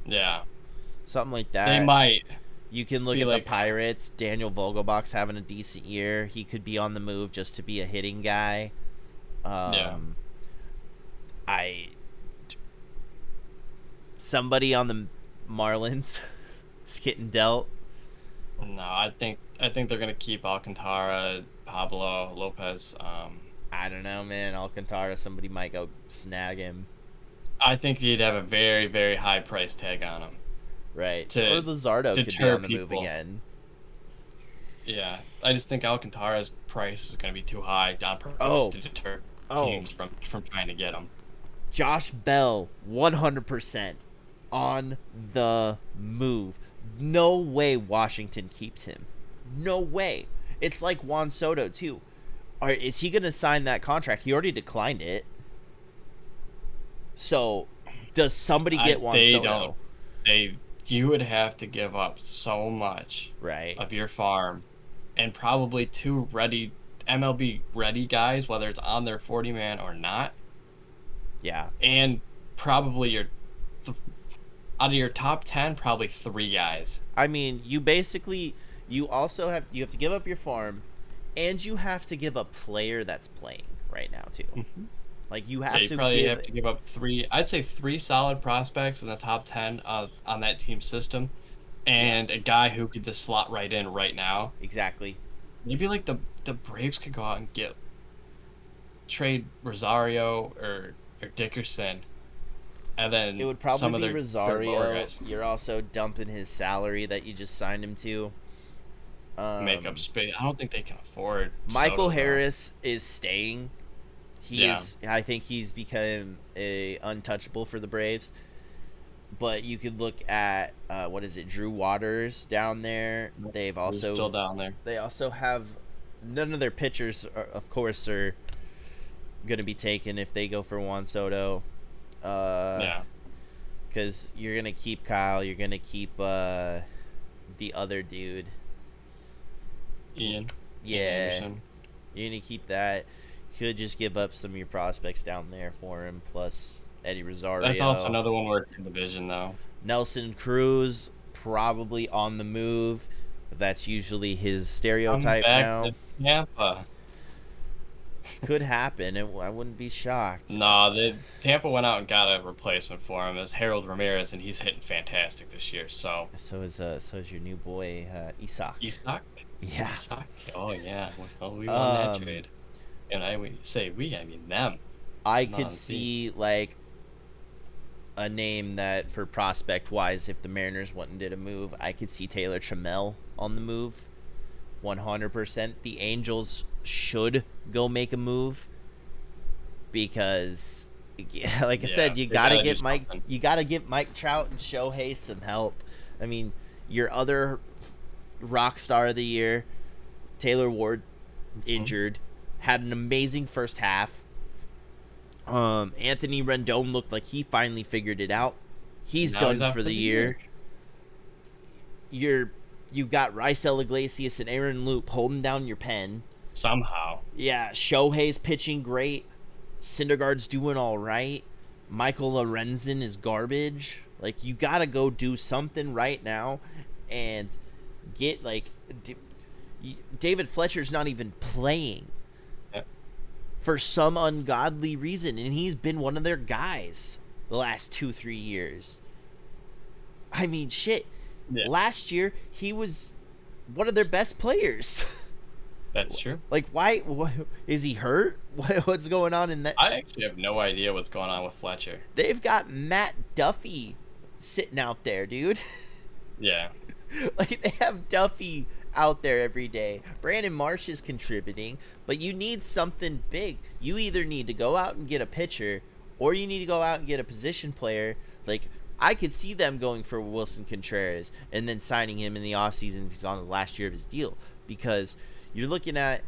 Yeah. Something like that. They might. You can look at the Pirates. Daniel Vogelbach's having a decent year. He could be on the move just to be a hitting guy. Somebody on the Marlins is getting dealt. No, I think they're gonna keep Alcantara, Pablo Lopez. I don't know, man. Alcantara, somebody might go snag him. I think he'd have a very, very high price tag on him. Right. Or Luzardo could be on the move again. Yeah, I just think Alcantara's price is gonna be too high on purpose to deter teams from trying to get him. Josh Bell, 100% on the move. No way Washington keeps him. No way. It's like Juan Soto, too. Is he going to sign that contract? He already declined it. So, does somebody get Juan Soto? You would have to give up so much of your farm and probably 2 MLB ready guys, whether it's on their 40-man or not. Yeah. And probably out of your top 10, probably 3 guys. I mean, you basically you have to give up your farm, and you have to give a player that's playing right now too. Mm-hmm. Like you have you to probably have to give up I'd say three solid prospects in the top 10 on that team system, and a guy who could just slot right in right now. Exactly. Maybe like the Braves could go out and trade Rosario or Dickerson, and It then would probably some of be their lower Rosario. guys You're also dumping his salary that you just signed him to. make up space. I don't think they can afford Michael Soto, Harris is staying. Yeah. I think he's become a untouchable for the Braves. But you could look at what is it, Drew Waters down there. They've also still down there. They also have none of their pitchers, of course, are going to be taken if they go for Juan Soto. Yeah. Because you're going to keep Kyle. You're going to keep the other dude. Ian. Yeah. Anderson. You're going to keep that. You could just give up some of your prospects down there for him, plus Eddie Rosario. That's also another one where it's in division, though. Nelson Cruz, probably on the move. That's usually his stereotype now. To Tampa. Could happen. I wouldn't be shocked. Nah, Tampa went out and got a replacement for him as Harold Ramirez, and he's hitting fantastic this year. So is your new boy Isak. Isak? Yeah. Isak? Oh yeah. Well, we won that trade, and I mean them. I could see like a name that for prospect wise, if the Mariners went and did a move, I could see Taylor Trammell on the move. 100%. The Angels should go make a move because, like I said, you gotta get Mike Trout and Shohei some help. I mean, your other rock star of the year, Taylor Ward, injured, had an amazing first half. Anthony Rendon looked like he finally figured it out. He's done for the year. You've got Raisel Iglesias and Aaron Loop holding down your pen. Somehow. Yeah, Shohei's pitching great. Syndergaard's doing all right. Michael Lorenzen is garbage. Like, you got to go do something right now and get, like... David Fletcher's not even playing for some ungodly reason, and he's been one of their guys the last 2-3 years. I mean, shit. Yeah. Last year, he was one of their best players. That's true. Like, why is he hurt? What's going on in that? I actually have no idea what's going on with Fletcher. They've got Matt Duffy sitting out there, dude. Yeah. Like, they have Duffy out there every day. Brandon Marsh is contributing, but you need something big. You either need to go out and get a pitcher, or you need to go out and get a position player. Like, I could see them going for Wilson Contreras and then signing him in the offseason if he's on his last year of his deal, because you're looking at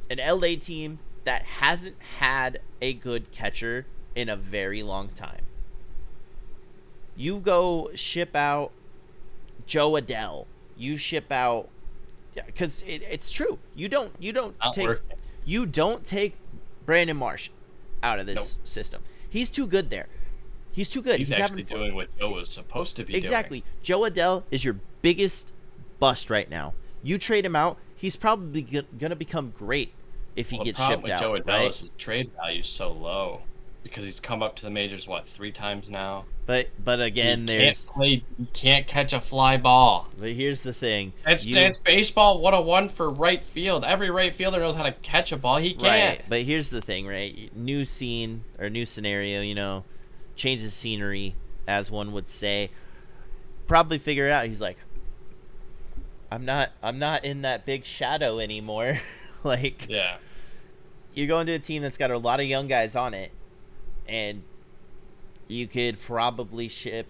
an LA team that hasn't had a good catcher in a very long time. You go ship out Joe Adell. You ship out, because it's true. You don't take Brandon Marsh out of this system. He's too good there. He's too good. He's actually doing what Joe was supposed to be doing. Exactly. Joe Adell is your biggest bust right now. You trade him out, he's probably going to become great if he gets shipped out. The problem with Joe Adell is his trade value is so low because he's come up to the majors, 3 times now? But again, you can't catch a fly ball. But here's the thing. It's baseball 101 for right field. Every right fielder knows how to catch a ball. He can't. Right. But here's the thing, right? New scene or new scenario, changes scenery, as one would say. Probably figure it out. He's like, I'm not in that big shadow anymore. Like, yeah. You're going to a team that's got a lot of young guys on it, and you could probably ship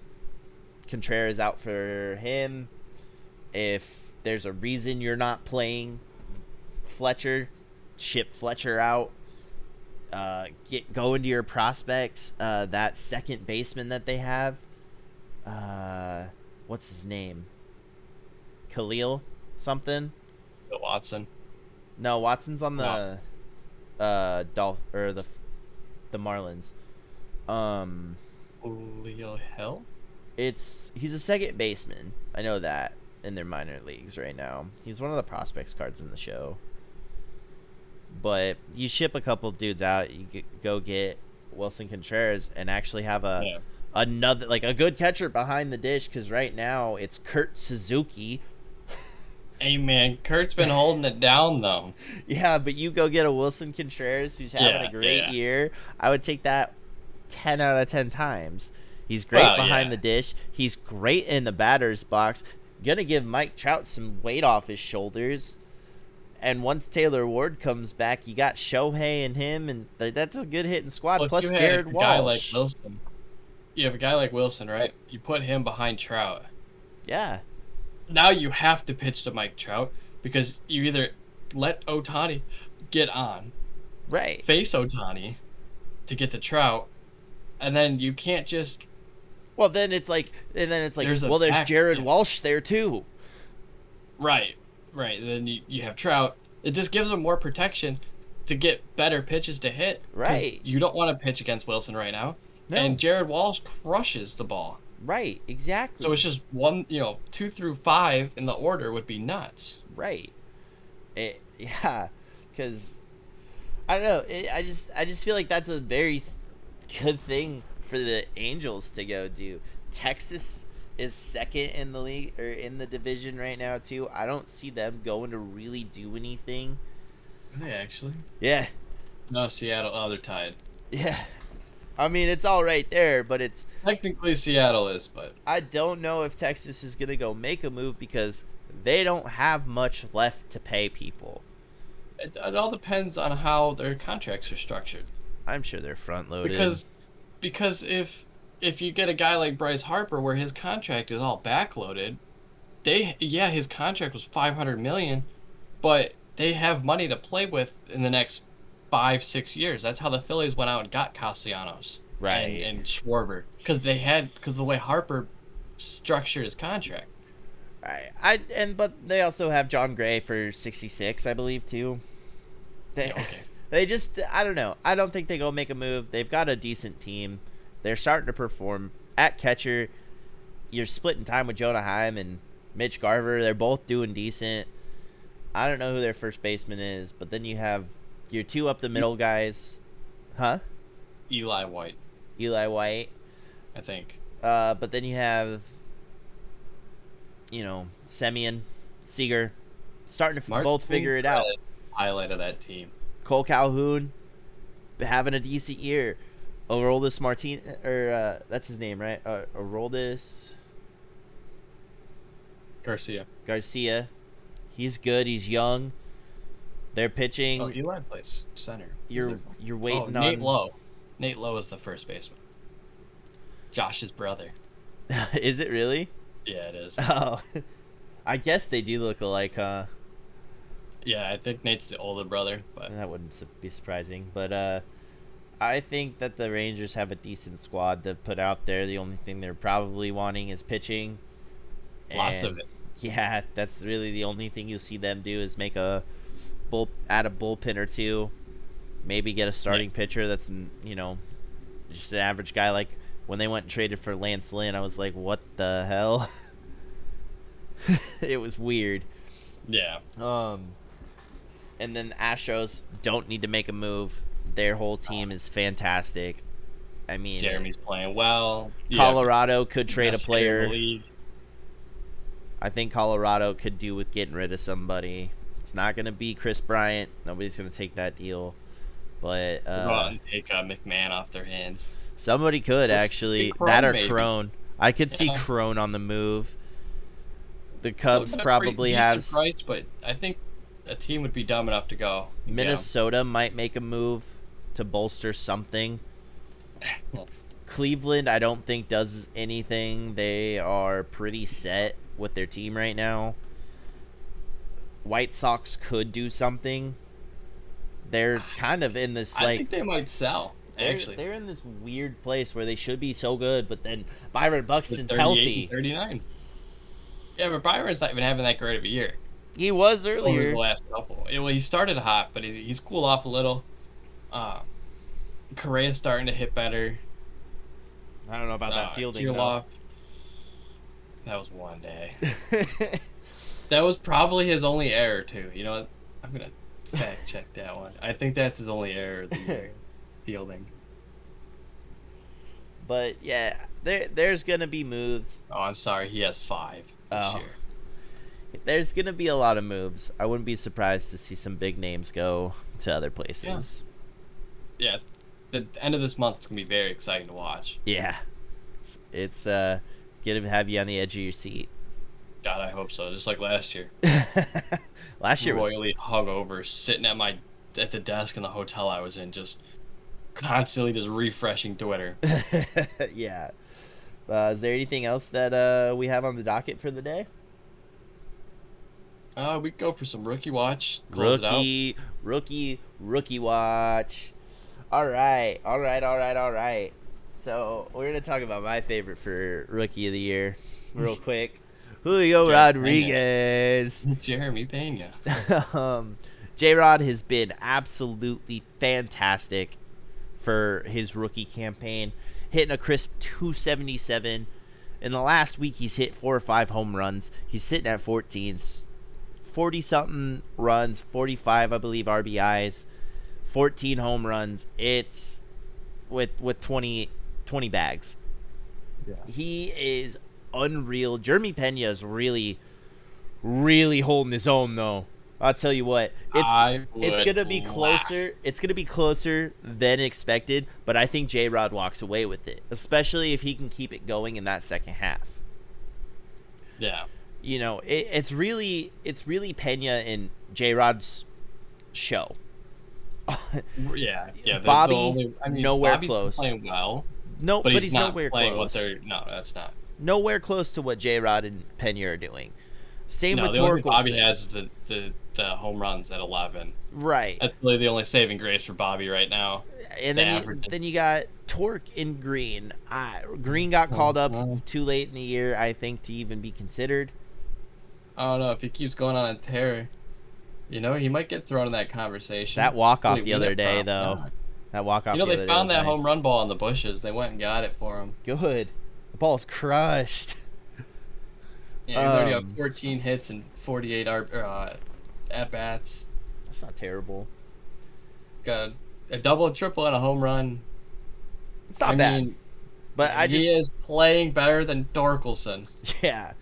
Contreras out for him. If there's a reason you're not playing Fletcher, ship Fletcher out. Go into your prospects. That second baseman that they have. What's his name? Khalil something? Watson. No, Watson's on the the Marlins. Leo Hill? He's a second baseman. I know that. in their minor leagues right now. He's one of the prospects cards in the show. But you ship a couple dudes out, you go get Wilson Contreras and actually have another, like, a good catcher behind the dish, because right now it's Kurt Suzuki. Hey, man, Kurt's been holding it down, though. Yeah, but you go get a Wilson Contreras who's having a great year. I would take that 10 out of 10 times. He's great behind the dish. He's great in the batter's box. Gonna give Mike Trout some weight off his shoulders. And once Taylor Ward comes back, you got Shohei and him, and that's a good hitting squad. Well, plus Jared Walsh. Guy like Wilson, you have a guy like Wilson, right? You put him behind Trout. Yeah. Now you have to pitch to Mike Trout, because you either let Ohtani get on, right, face Ohtani to get to Trout, and then you can't just. Well, then it's like, there's Jared Walsh there too. Right. Then you have Trout. It just gives them more protection to get better pitches to hit. Right. You don't want to pitch against Wilson right now. No. And Jared Walsh crushes the ball. Right, exactly. So it's just 2 through 5 in the order would be nuts. Right. Yeah, because I don't know. I just feel like that's a very good thing for the Angels to go do. Texas is second in the league, or in the division right now too. I don't see them going to really do anything. Are they actually? Yeah. No, Seattle. Oh, they're tied. Yeah. I mean, it's all right there, but it's... Technically, Seattle is, but... I don't know if Texas is going to go make a move, because they don't have much left to pay people. It all depends on how their contracts are structured. I'm sure they're front-loaded. Because if you get a guy like Bryce Harper, where his contract is all backloaded, his contract was $500 million, but they have money to play with in the next 5-6 years. That's how the Phillies went out and got Castellanos, right, and Schwarber, because the way Harper structured his contract. Right. But they also have John Gray for 66, I believe, too. They just, I don't know. I don't think they go make a move. They've got a decent team. They're starting to perform. At catcher, you're splitting time with Jonah Heim and Mitch Garver. They're both doing decent. I don't know who their first baseman is, but then you have your two up the middle guys. Huh? Eli White, I think. But then you have, Semien, Seager, starting to both figure it out. Highlight of that team. Cole Calhoun having a decent year. Aroldis Martin, or that's his name, right? Aroldis Garcia. He's good. He's young. They're pitching. Oh, Eli plays center. You're waiting on Nate Lowe. Nate Lowe is the first baseman. Josh's brother. Is it really? Yeah, it is. Oh, I guess they do look alike, huh? Yeah, I think Nate's the older brother, but that wouldn't be surprising. But I think that the Rangers have a decent squad to put out there. The only thing they're probably wanting is pitching. Lots of it. Yeah, that's really the only thing you'll see them do is make add a bullpen or two. Maybe get a starting pitcher that's, just an average guy. Like when they went and traded for Lance Lynn, I was like, what the hell? It was weird. Yeah. And then the Astros don't need to make a move. Their whole team is fantastic. I mean, Jeremy's playing well. Colorado could trade a player. I think Colorado could do with getting rid of somebody. It's not going to be Chris Bryant. Nobody's going to take that deal. But go out and take McMahon off their hands. Somebody could, actually. That or Crone. I could see Crone on the move. The Cubs probably have price, but I think a team would be dumb enough to go. Minnesota might make a move to bolster something. Cleveland, I don't think does anything. They are pretty set with their team right now. White Sox could do something. They're kind of in this I think they might sell. Actually, they're in this weird place where they should be so good, but then Byron Buxton's healthy. 39. Yeah, but Byron's not even having that great of a year. He was earlier. Over the last couple. Well, he started hot, but he's cooled off a little. Correa's starting to hit better. I don't know about that fielding, though. That was one day. That was probably his only error too. You know what? I'm gonna fact check that one. I think that's his only error of the year, fielding. But yeah, there's gonna be moves. Oh, I'm sorry. He has 5 this year. There's gonna be a lot of moves. I wouldn't be surprised to see some big names go to other places. Yeah. The end of this month is gonna be very exciting to watch. Yeah, it's gonna have you on the edge of your seat. God, I hope so. Just like last year. Last year royally hungover, sitting at the desk in the hotel I was in, just constantly just refreshing Twitter. Yeah. Is there anything else that we have on the docket for the day? We could go for some rookie watch. Rookie watch. All right. So we're gonna talk about my favorite for rookie of the year, real quick. Julio Rodriguez. Jeremy Pena. J-Rod has been absolutely fantastic for his rookie campaign, hitting a crisp 277. In the last week, he's hit 4 or 5 home runs. He's sitting at 14, 40-something runs, 45, I believe, RBIs, 14 home runs. It's with 20 bags. Yeah. He is unreal. Jeremy Pena is really holding his own, though. I'll tell you what, it's gonna be closer. It's gonna be closer than expected, but I think J-Rod walks away with it, especially if he can keep it going in that second half. Yeah, you know, it's really Pena and J-Rod's show. yeah. Bobby, nowhere Bobby's close. Playing well. No, but he's not nowhere playing close. No, that's not. Nowhere close to what J-Rod and Pena are doing. Same with the only thing Torkelson. Bobby has is the home runs at 11. Right. That's really the only saving grace for Bobby right now. And then you got Torque and Green. Green got called up too late in the year, I think, to even be considered. I don't know if he keeps going on a tear. You know, he might get thrown in that conversation. That walk-off the other day, though. That walk-off the other day. They found that home run ball in the bushes. They went and got it for him. Good. The ball's crushed. Yeah, he's already got 14 hits and 48 at-bats. That's not terrible. Got a double, triple, and a home run. It's not bad. But he is playing better than Torkelson. Yeah.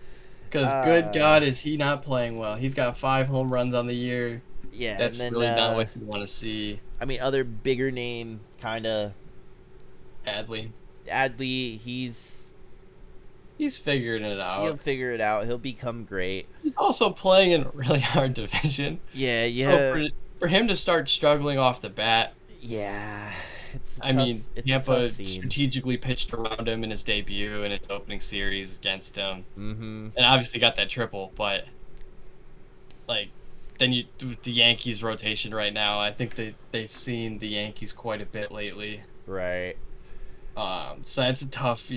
Because good God, is he not playing well? He's got 5 home runs on the year. Yeah, that's really not what you want to see. I mean, other bigger name, kind of. Adley, he's figuring it out. He'll figure it out. He'll become great. He's also playing in a really hard division. Yeah. So for him to start struggling off the bat. Yeah. Tampa strategically pitched around him in his debut and his opening series against him. Mm-hmm. And obviously got that triple, but then with the Yankees rotation right now, I think they've seen the Yankees quite a bit lately. Right. So that's a tough,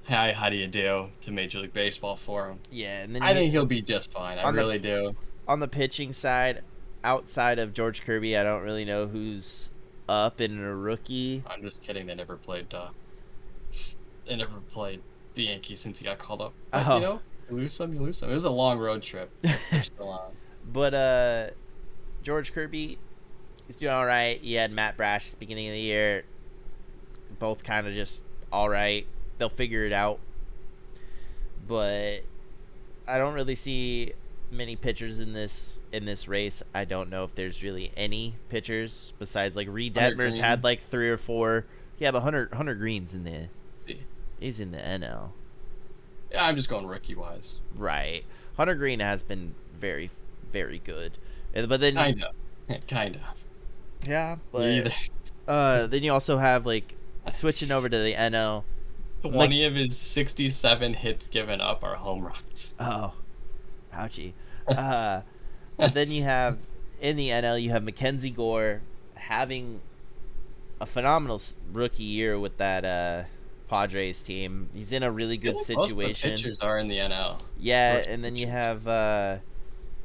how do you do to Major League Baseball for him? Yeah, and then I think he'll be just fine. I really do. On the pitching side, outside of George Kirby, I don't really know who's up in a rookie. I'm just kidding. They never played the Yankees since he got called up. But, you lose some, you lose some. It was a long road trip. They're still on. But George Kirby, he's doing all right. He had Matt Brash at the beginning of the year. Both kind of just all right. They'll figure it out. But I don't really see many pitchers in this race. I don't know if there's really any pitchers besides Reed Detmers had 3 or 4. Yeah, but Hunter Green's he's in the NL. Yeah, I'm just going rookie wise. Right. Hunter Green has been very, very good. But then kind of. Yeah, but then you also have switching over to the NL. 20 of his 67 hits given up are home runs. Oh, ouchie. But then you have, in the NL, you have Mackenzie Gore having a phenomenal rookie year with that Padres team. He's in a really good situation. Most of the pitchers are in the NL. Yeah, and then you have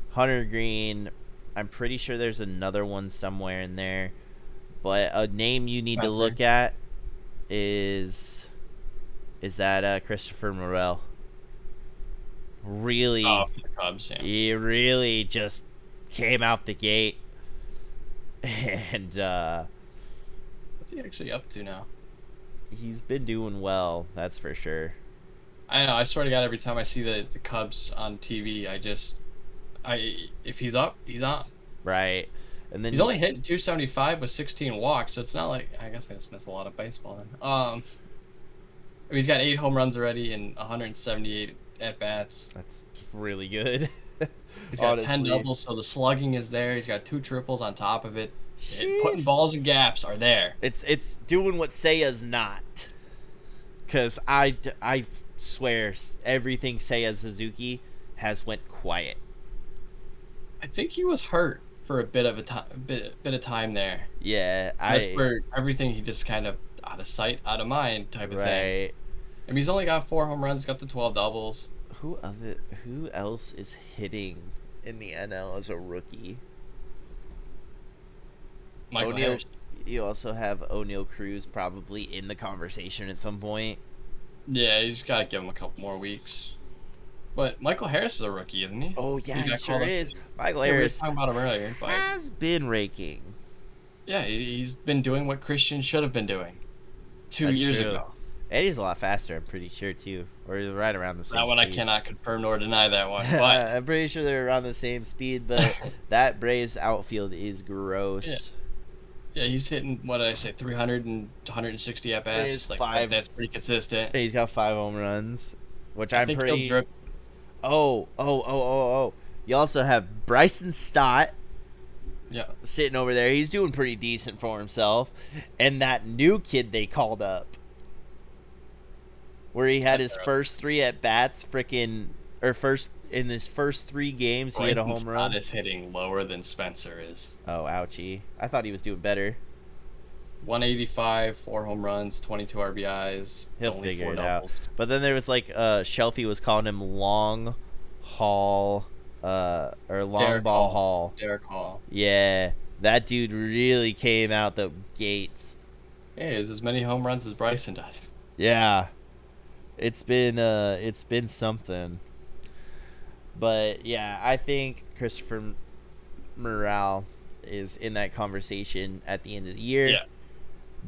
Hunter Green. I'm pretty sure there's another one somewhere in there. But a name you need to look at is that Christopher Morel. really, for the Cubs, yeah. he really just came out the gate. And what's he actually up to now? He's been doing well, that's for sure. I know. I swear to God, every time I see the Cubs on TV, if he's up, he's on. Right. And then he's only hitting 275 with 16 walks, so it's not like, I guess I just missed a lot of baseball then. I mean, he's got 8 home runs already and 178 at bats. That's really good. He's got 10 doubles, so the slugging is there. He's got 2 triples on top of it. Putting balls in gaps are there. It's doing what Seiya's not. Because I swear everything Seiya Suzuki has went quiet. I think he was hurt for a bit of time there. Yeah, that's where everything he just kind of out of sight, out of mind type of thing. I mean, he's only got 4 home runs, got the 12 doubles. Who else is hitting in the NL as a rookie? Michael Harris. You also have O'Neal Cruz probably in the conversation at some point. Yeah, you just gotta give him a couple more weeks. But Michael Harris is a rookie, isn't he? Oh yeah, he sure is. Michael Harris. We were talking about him earlier, but has been raking. Yeah, he's been doing what Christian should have been doing 2 years ago. And he's a lot faster, I'm pretty sure, too. Or right around the same speed. That one I cannot confirm nor deny that one. But I'm pretty sure they're around the same speed, but that Braves outfield is gross. Yeah, he's hitting, what did I say, 300 and 160 at-bats. That's pretty consistent. He's got 5 home runs, which I'm pretty... He'll drip. Oh. You also have Bryson Stott. Yeah. Sitting over there. He's doing pretty decent for himself. And that new kid they called up, where he had his first 3 at-bats, in his first 3 games, he hit a home run. Stott is hitting lower than Spencer is. Oh, ouchie. I thought he was doing better. 185, 4 home runs, 22 RBIs. He'll figure it out. But then there was Shelfie was calling him Long Hall, or Long Ball Hall. Derek Hall. Yeah, that dude really came out the gates. Hey, he has as many home runs as Bryson does. Yeah, it's been something. But yeah, I think Christopher Morale is in that conversation at the end of the year. Yeah.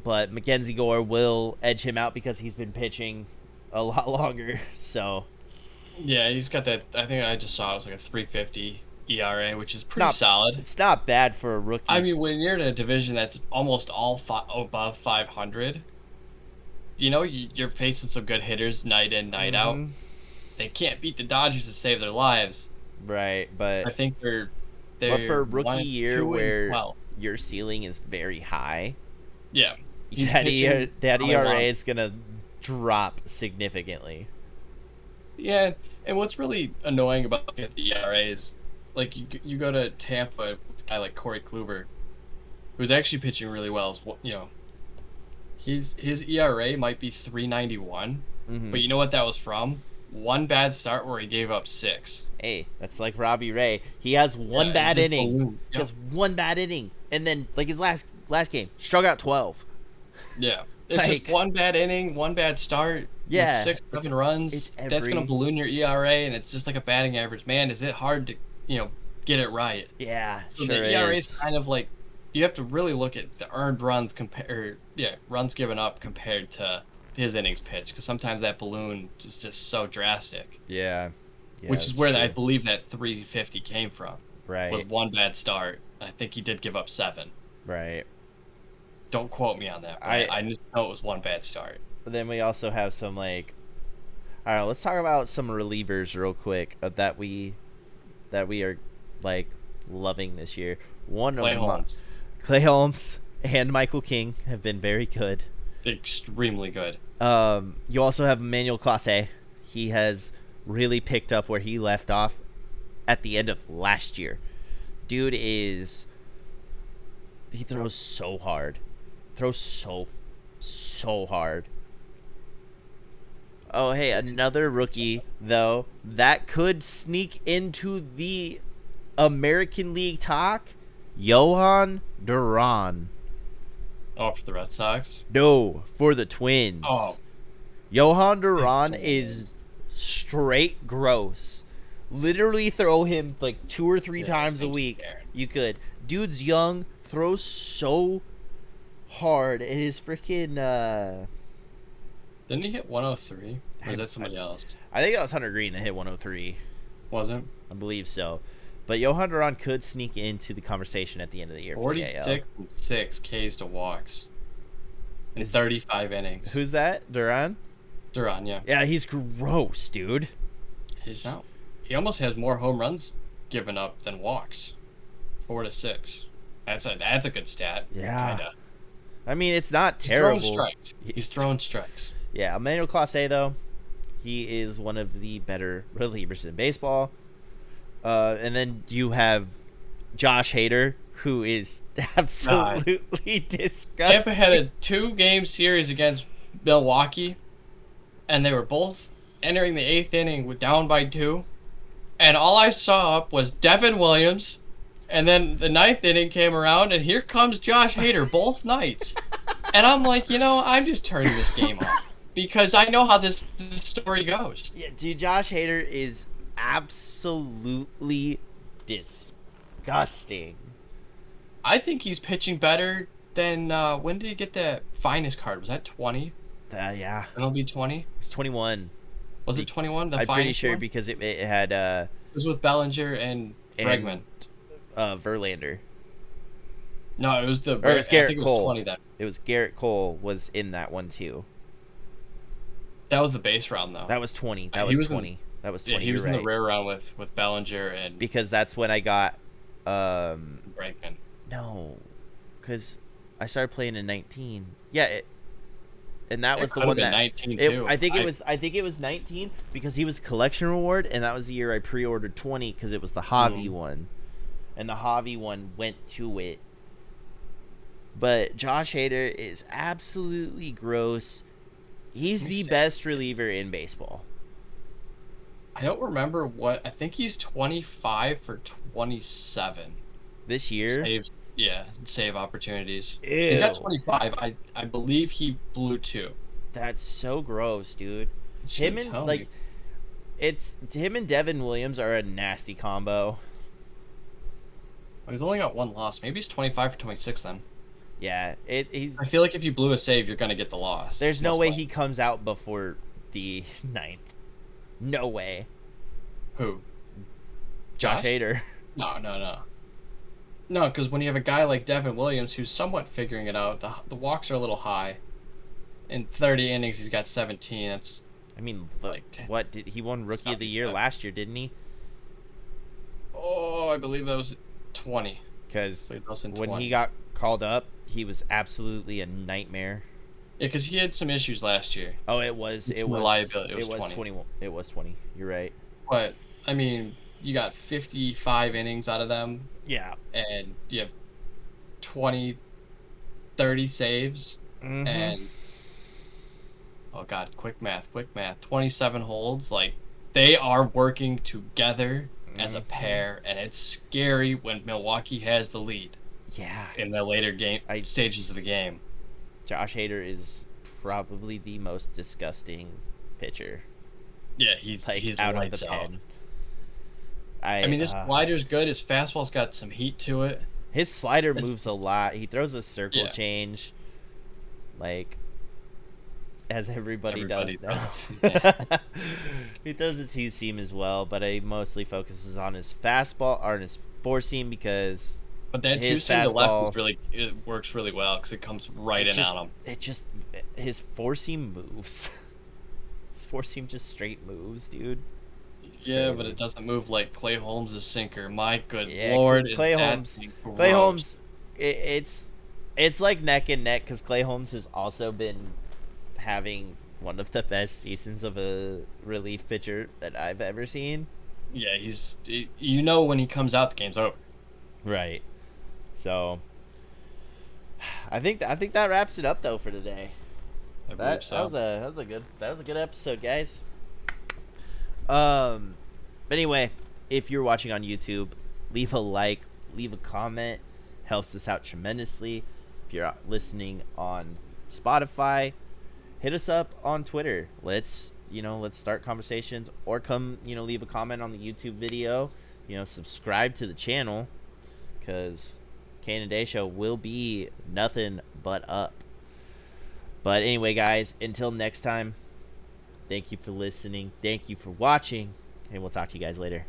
But Mackenzie Gore will edge him out because he's been pitching a lot longer. So yeah, he's got that. I think I just saw it was like a 3.50 ERA, which is pretty solid. It's not bad for a rookie. I mean, when you're in a division that's almost all above 500, you're facing some good hitters night in, night out. They can't beat the Dodgers to save their lives. Right, but I think they're but for a rookie year where your ceiling is very high, yeah, that ERA is gonna drop significantly. Yeah, and what's really annoying about the ERA is, like, you go to Tampa with a guy like Corey Kluber, who's actually pitching really well. His ERA might be 3.91, but you know what that was from? One bad start where he gave up 6. Hey, that's like Robbie Ray. He has one bad inning. He has one bad inning, and then his last game, struck out 12. Yeah, it's just one bad inning, one bad start. Yeah, 6, 7 runs. That's gonna balloon your ERA, and it's just like a batting average. Man, is it hard to get it right? Yeah, so the ERA is kind of like, you have to really look at the earned runs runs given up compared to his innings pitched, because sometimes that balloon is just so drastic. Yeah, which is where I believe that 350 came from. Right, was one bad start. I think he did give up 7. Right. Don't quote me on that. But I just know it was one bad start. But then we also have some I don't know. Let's talk about some relievers real quick that we are loving this year. Clay Holmes and Michael King have been very good. Extremely good. You also have Emmanuel Clase. He has really picked up where he left off at the end of last year. Dude he throws so hard. Throws so hard. Oh, hey, another rookie, though, that could sneak into the American League talk. Johan Duran. Oh, for the Red Sox? No, for the Twins. Oh. Johan Duran is straight gross. Literally throw him like 2 or 3 times a week. You could. Dude's young, throws so hard. It is freaking. Didn't he hit 103? Or is that somebody else? I think that was Hunter Green that hit 103. Wasn't? I believe so. But Johan Duran could sneak into the conversation at the end of the year. 46 and 6 Ks to walks in 35 innings. Who's that? Duran? Duran, yeah. Yeah, he's gross, dude. He's not. He almost has more home runs given up than walks. 4 to 6. That's a good stat. Yeah. Kinda. I mean, it's not terrible. He's throwing strikes. Yeah, Emmanuel Clase, though, he is one of the better relievers in baseball. And then you have Josh Hader, who is absolutely disgusting. Tampa had a 2-game series against Milwaukee, and they were both entering the 8th inning with down by 2. And all I saw was Devin Williams, and then the 9th inning came around, and here comes Josh Hader both nights. And I'm like, I'm just turning this game off because I know how this story goes. Yeah, dude, Josh Hader is absolutely disgusting. I think he's pitching better than when did he get that finest card? Was that 20? Yeah. It'll be 20. It's 21. Was it 21? I'm pretty sure one? Because it had it was with Bellinger and Bregman. Verlander. No, it was it was Garrett Cole. 20 then. It was Garrett Cole was in that one too. That was the base round though. That was 20. That was 20. That was 20. Yeah, he was in the rare round with Bellinger and. Because that's when I got. Bregman. No, because I started playing in 19. Yeah, and that was the one that 19 too. I think it was 19 because he was collection reward, and that was the year I pre-ordered 20 because it was the Javi one, and the Javi one went to it. But Josh Hader is absolutely gross. He's the best reliever in baseball. I don't remember what. I think he's 25 for 27 this year. Saves, save opportunities. Ew. He's got 25. I believe he blew 2. That's so gross, dude. Him and Devin Williams are a nasty combo. He's only got 1 loss. Maybe he's 25 for 26 then. Yeah, he's. I feel like if you blew a save, you're gonna get the loss. There's no way he comes out before the 9th. No way. Who? Josh Hader. No, because when you have a guy like Devin Williams who's somewhat figuring it out, the walks are a little high. In 30 innings, he's got 17. That's. I mean, what did he won Rookie of the Year last year? Didn't he? Oh, I believe that was 20. Because when he got called up, he was absolutely a nightmare. Yeah, because he had some issues last year. Oh, it was reliability. It was 20. It was 20. You're right. But I mean, you got 55 innings out of them. Yeah. And you have 30 saves. Mm-hmm. And oh god, quick math. 27 holds. Like, they are working together as a pair, and it's scary when Milwaukee has the lead. Yeah. In the later stages of the game. Josh Hader is probably the most disgusting pitcher. Yeah, he's out of the pen. I mean, his slider's good. His fastball's got some heat to it. His slider moves a lot. He throws a circle change, as everybody does now. Yeah. He throws a two-seam as well, but he mostly focuses on his fastball or his four-seam because. But that two-seam to left it works really well because it comes right in on him. His four-seam moves. His four-seam just straight moves, dude. Yeah, but it doesn't move like Clay Holmes' sinker. My good lord, Clay Holmes. It's like neck and neck because Clay Holmes has also been having one of the best seasons of a relief pitcher that I've ever seen. Yeah, when he comes out, the game's over. Right. So, I think that wraps it up though for today. I believe so. That was a good episode, guys. Anyway, if you're watching on YouTube, leave a like, leave a comment, helps us out tremendously. If you're listening on Spotify, hit us up on Twitter. Let's let's start conversations, or come, leave a comment on the YouTube video, subscribe to the channel, because Kane and Day Show will be nothing but up. But anyway, guys, until next time, thank you for listening, thank you for watching, and we'll talk to you guys later.